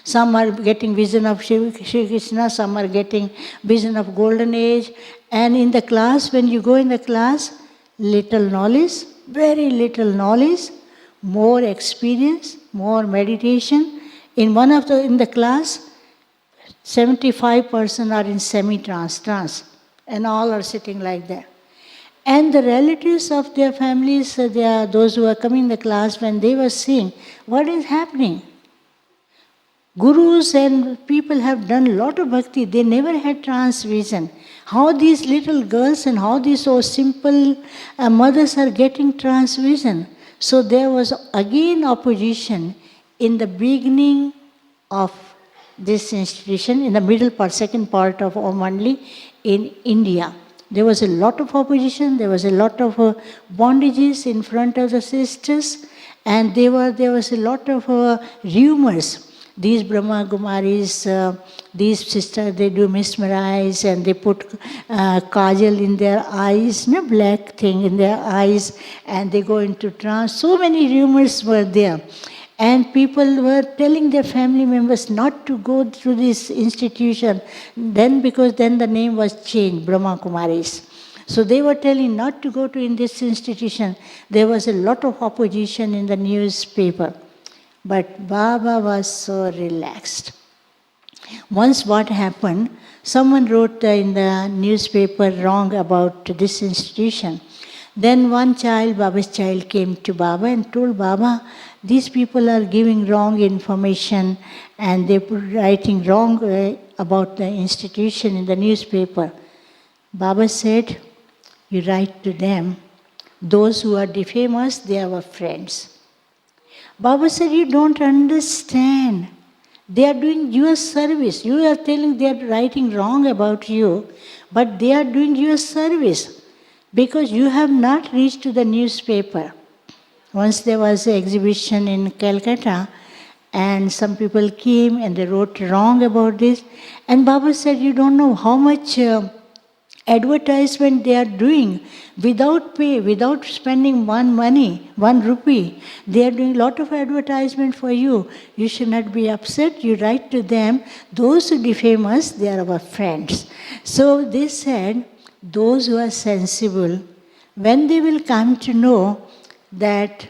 Some are getting vision of Shri Krishna, some are getting vision of golden age. And in the class, when you go in the class, little knowledge, very little knowledge, more experience, more meditation. In the class, 75% are in trance, and all are sitting like that. And the relatives of their families, those who are coming in the class, when they were seeing what is happening, gurus and people have done a lot of bhakti, they never had trance vision. How these little girls and how these so simple mothers are getting trance vision. So there was again opposition in the beginning of this institution, in the middle part, second part of Om Early in India. There was a lot of opposition, there was a lot of bondages in front of the sisters, and there was a lot of rumors. These Brahma Kumaris, these sisters, they do mesmerize and they put kajal in their eyes, black thing in their eyes, and they go into trance. So many rumors were there. And people were telling their family members not to go to this institution, because then the name was changed, Brahma Kumaris. So they were telling not to go to in this institution. There was a lot of opposition in the newspaper. But Baba was so relaxed. Once what happened, someone wrote in the newspaper wrong about this institution. Then one child, Baba's child, came to Baba and told Baba, these people are giving wrong information and they're writing wrong about the institution in the newspaper. Baba said, you write to them. Those who are defamers, they are our friends. Baba said, you don't understand. They are doing your service. You are telling they are writing wrong about you, but they are doing your service because you have not reached to the newspaper. Once there was an exhibition in Calcutta, and some people came and they wrote wrong about this. And Baba said, you don't know how much advertisement they are doing without pay, without spending one rupee. They are doing a lot of advertisement for you. You should not be upset. You write to them. Those who defame us, they are our friends. So they said, those who are sensible, when they will come to know that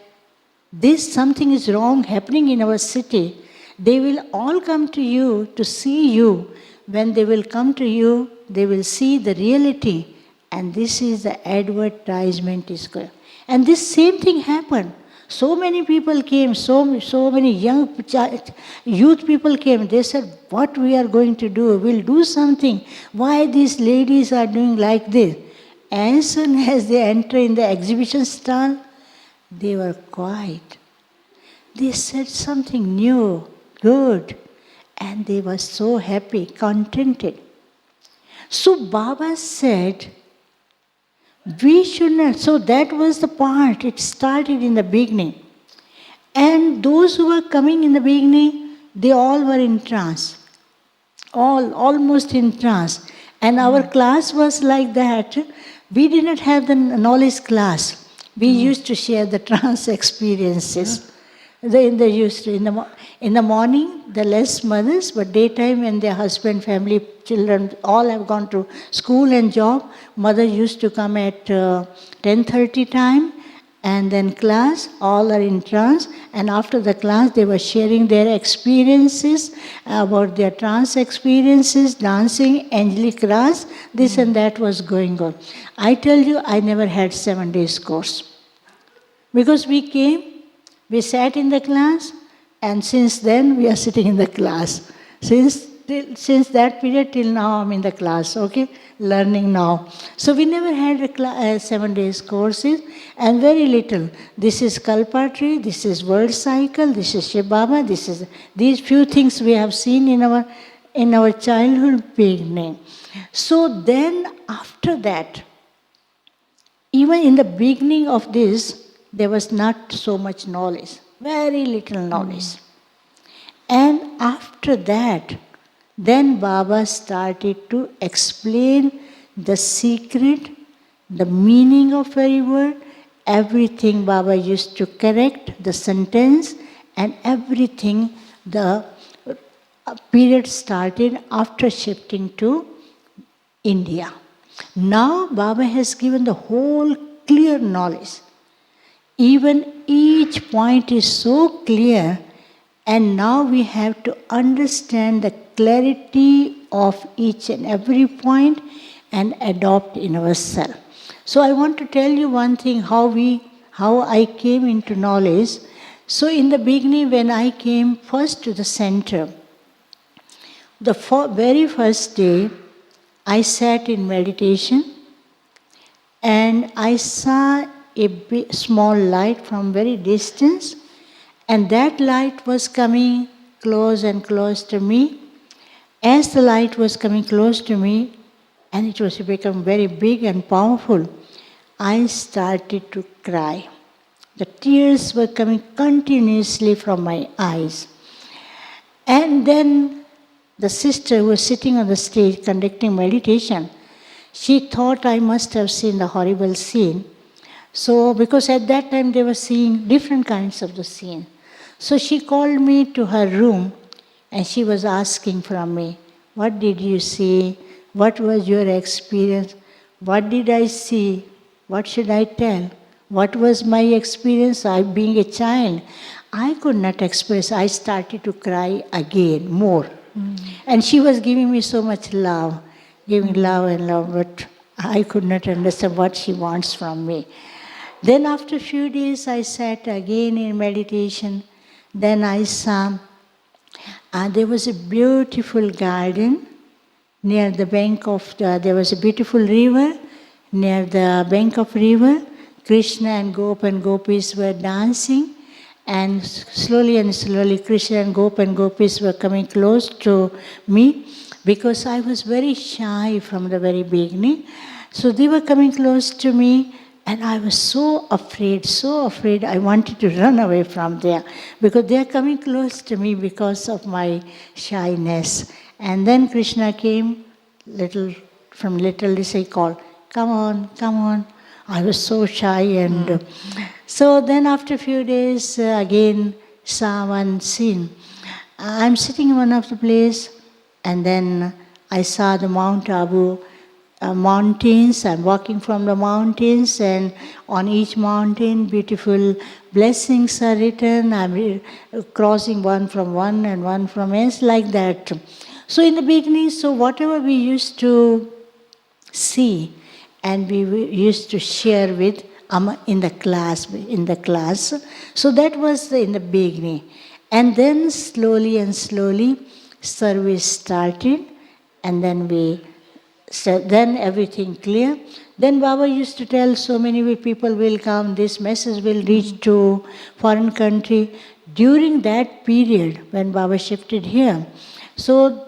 something is wrong happening in our city, they will all come to you to see you. When they will come to you, they will see the reality. And this is the advertisement is going. And this same thing happened. So many people came, so many youth people came. They said, what we are going to do? We'll do something. Why these ladies are doing like this? As soon as they enter in the exhibition stall, they were quiet. They said something new, good. And they were so happy, contented. So Baba said, we should not. So that was the part. It started in the beginning. And those who were coming in the beginning, they all were in trance. Almost in trance. And our class was like that. We did not have the knowledge class. We used to share the trance experiences. In the morning, the less mothers, but daytime when their husband, family, children, all have gone to school and job, mother used to come at 10:30 time, And then class, all are in trance. And after the class, they were sharing their experiences about their trance experiences, dancing, angelic class, this and that was going on. I tell you, I never had 7 days course. Because we came, we sat in the class, and since then we are sitting in the class. Since that period till now, I'm in the class, okay? Learning now. So we never had a 7 days courses, and very little. This is Kalpatri, this is World Cycle, this is Shiv Baba, these few things we have seen in our childhood beginning. So then after that, even in the beginning of this, there was not so much knowledge, very little knowledge. And after that, then Baba started to explain the secret, the meaning of every word, everything Baba used to correct, the sentence, and everything. The period started after shifting to India. Now Baba has given the whole clear knowledge. Even each point is so clear, and now we have to understand the clarity of each and every point and adopt in ourselves. So I want to tell you one thing, how I came into knowledge. So in the beginning, when I came first to the center, the very first day, I sat in meditation and I saw a small light from very distance, and that light was coming close and close to me. As the light was coming close to me, and it was become very big and powerful, I started to cry. The tears were coming continuously from my eyes. And then the sister who was sitting on the stage conducting meditation, she thought I must have seen the horrible scene. So, because at that time they were seeing different kinds of the scene. So she called me to her room and she was asking from me, what did you see? What was your experience? What did I see? What should I tell? What was my experience? I, being a child, I could not express. I started to cry again, more. And she was giving me so much love, giving love and love, but I could not understand what she wants from me. Then after a few days, I sat again in meditation. Then I saw there was a beautiful garden near the bank of there was a beautiful river. Near the bank of river, Krishna and Gopis were dancing, and slowly Krishna and Gopis were coming close to me, because I was very shy from the very beginning. So they were coming close to me, and I was so afraid, I wanted to run away from there, because they are coming close to me because of my shyness. And then Krishna came, from little he called, come on. I was so shy, and so then after a few days, again saw one scene. I'm sitting in one of the place, and then I saw the Mount Abu mountains. I'm walking from the mountains, and on each mountain, beautiful blessings are written. I'm crossing one from one and one from else, like that. So in the beginning, so whatever we used to see, and we used to share with in the class. So that was in the beginning. And then slowly, service started, and then everything clear. Then Baba used to tell, so many people will come, this message will reach to foreign country. During that period, when Baba shifted here, so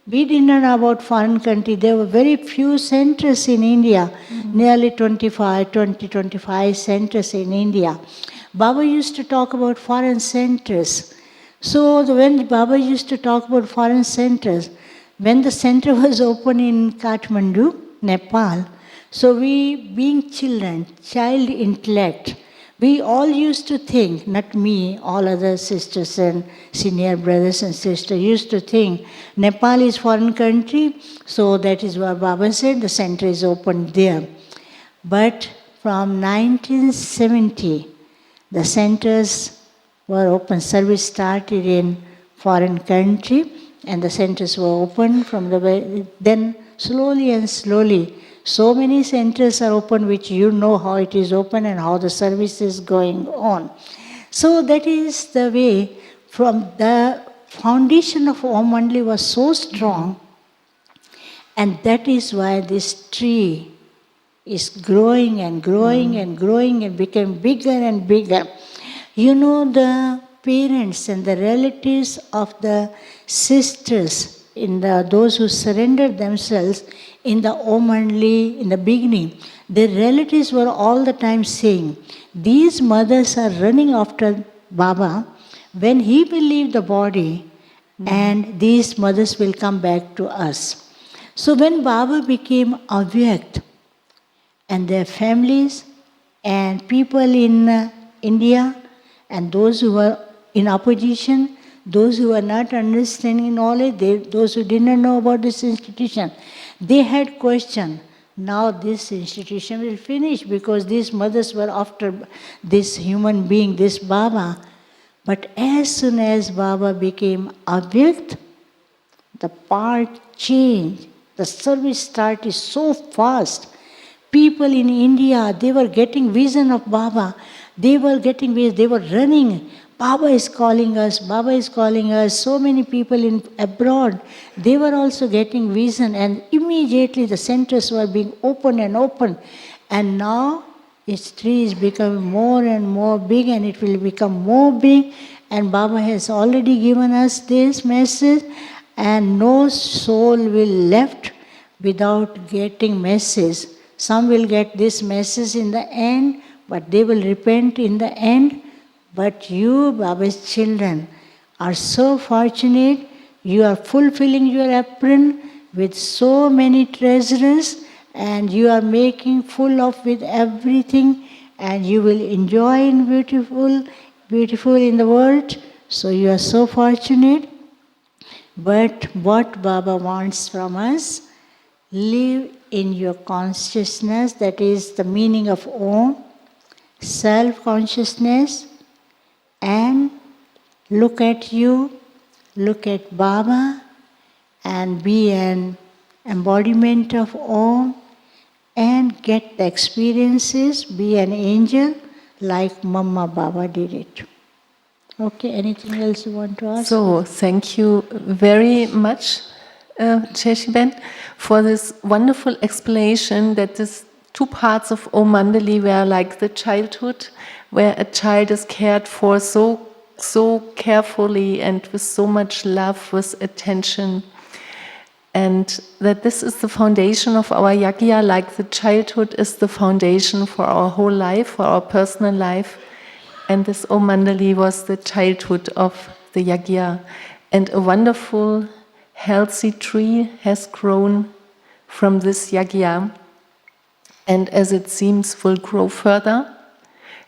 we didn't know about foreign country. There were very few centers in India, nearly 25 centers in India. Baba used to talk about foreign centers. So when Baba used to talk about foreign centers, when the center was open in Kathmandu, Nepal, so we, being children, child intellect, we all used to think, not me, all other sisters and senior brothers and sisters used to think, Nepal is foreign country, so that is what Baba said, the center is opened there. But from 1970, the centers were open. Service started in foreign country, and the centers were open from then slowly and slowly. So many centers are open, which you know how it is open and how the service is going on. So that is the way. From the foundation of Om Mandali was so strong, and that is why this tree is growing and growing and growing and became bigger and bigger. You know, the parents and the relatives of the sisters, those who surrendered themselves in the Om Mandali in the beginning, their relatives were all the time saying, these mothers are running after Baba when he will leave the body, and these mothers will come back to us. So when Baba became Avyakt, and their families and people in India and those who were in opposition, those who were not understanding knowledge, those who did not know about this institution, they had questioned, now this institution will finish because these mothers were after this human being, this Baba. But as soon as Baba became Avyakt, the part changed. The service started so fast. People in India, they were getting vision of Baba. They were getting vision, they were running. Baba is calling us, Baba is calling us. So many people abroad, they were also getting vision, and immediately the centers were being opened and opened. And now its tree is becoming more and more big, and it will become more big. And Baba has already given us this message, and no soul will left without getting message. Some will get this message in the end, but they will repent in the end. But you, Baba's children, are so fortunate. You are fulfilling your apron with so many treasures, and you are making full of with everything, and you will enjoy in beautiful in the world. So you are so fortunate. But what Baba wants from us, live in your consciousness, that is the meaning of Om, self-consciousness, and look at you, look at Baba, and be an embodiment of Om, and get the experiences, be an angel like Mama Baba did it. Okay, anything else you want to ask? So, thank you very much, Cheshiben, for this wonderful explanation that these two parts of Om Mandali were like the childhood, where a child is cared for so carefully and with so much love, with attention. And that this is the foundation of our yagya, like the childhood is the foundation for our whole life, for our personal life. And this Om Mandali was the childhood of the yagya. And a wonderful, healthy tree has grown from this yagya. And as it seems, will grow further,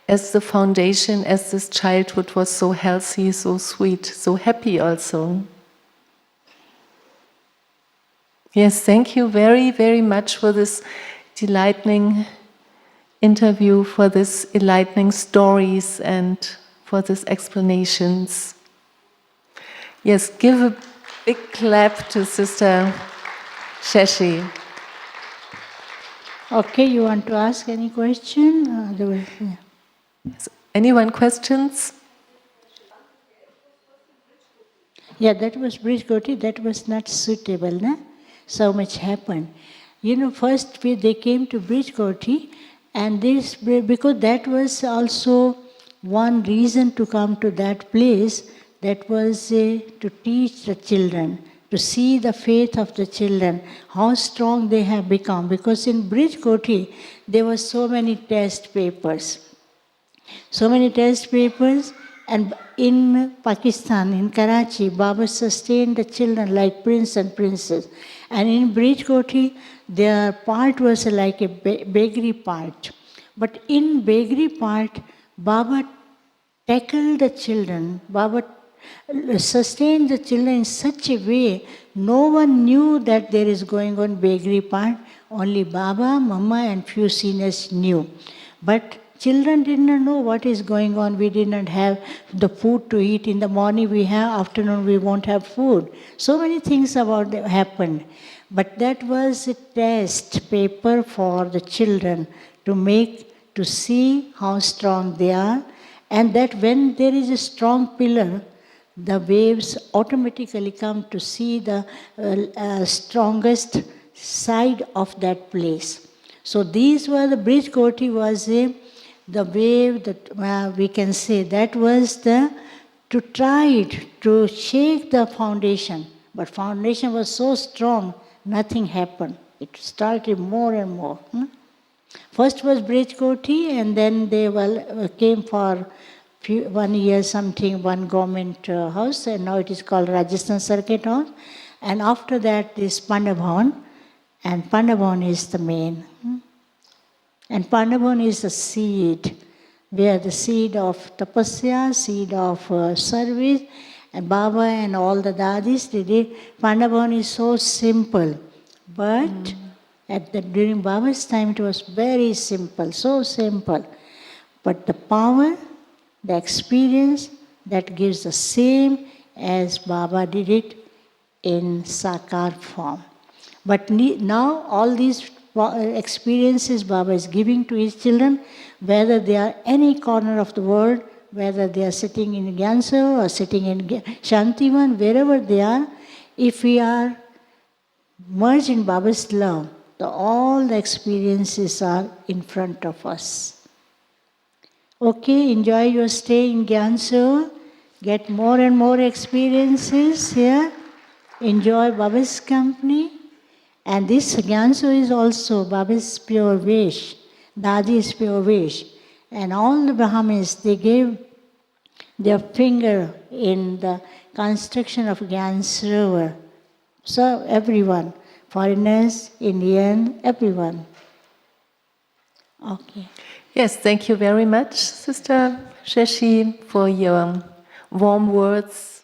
as the foundation, as this childhood was so healthy, so sweet, so happy also. Yes, thank you very, very much for this enlightening interview, for these enlightening stories, and for these explanations. Yes, give a big clap to Sister Sheshi. Okay, you want to ask any question? Otherwise, yeah. Anyone questions? Yeah, that was Bridge Koti, that was not suitable, na? So much happened. You know, first they came to Bridge Koti, and this, because that was also one reason to come to that place, that was to teach the children, to see the faith of the children, how strong they have become. Because in Bridge Koti, there were so many test papers. So many test papers, and in Pakistan, in Karachi, Baba sustained the children like prince and princess. And in Bridge Koti, their part was like a bakery part. But in bakery part, Baba tackled the children. Baba sustained the children in such a way, no one knew that there is going on bakery part. Only Baba, Mama and few seniors knew. But children did not know what is going on. We did not have the food to eat. In the morning we have, afternoon we won't have food. So many things about that happened. But that was a test paper for the children to see how strong they are, and that when there is a strong pillar, the waves automatically come to see the strongest side of that place. So these were the bridge Koti was the wave that we can say that was to try it, to shake the foundation. But foundation was so strong, nothing happened. It started more and more. First was Bridge Koti, and then they came for 1 year something, one government house, and now it is called Rajasthan Circuit House. And after that is Pandabhavan, and Pandabhavan is the main. And Pandabhavan is the seed, where the seed of tapasya, seed of service, and Baba and all the dadis did it. Pandabhavan is so simple, but during Baba's time it was very simple, so simple. But the power, the experience, that gives the same as Baba did it in Sakar form. But now all these experiences Baba is giving to his children, whether they are any corner of the world, whether they are sitting in Gyansur or sitting in Shantivan, wherever they are, if we are merged in Baba's love, all the experiences are in front of us. Okay, enjoy your stay in Gyansur, get more and more experiences here, enjoy Baba's company. And this Gyansur is also Baba's pure wish, Dadi's pure wish. And all the Brahmins, they gave their finger in the construction of Gyansur. So everyone, foreigners, Indian, everyone. Okay. Yes, thank you very much, Sister Sheshi, for your warm words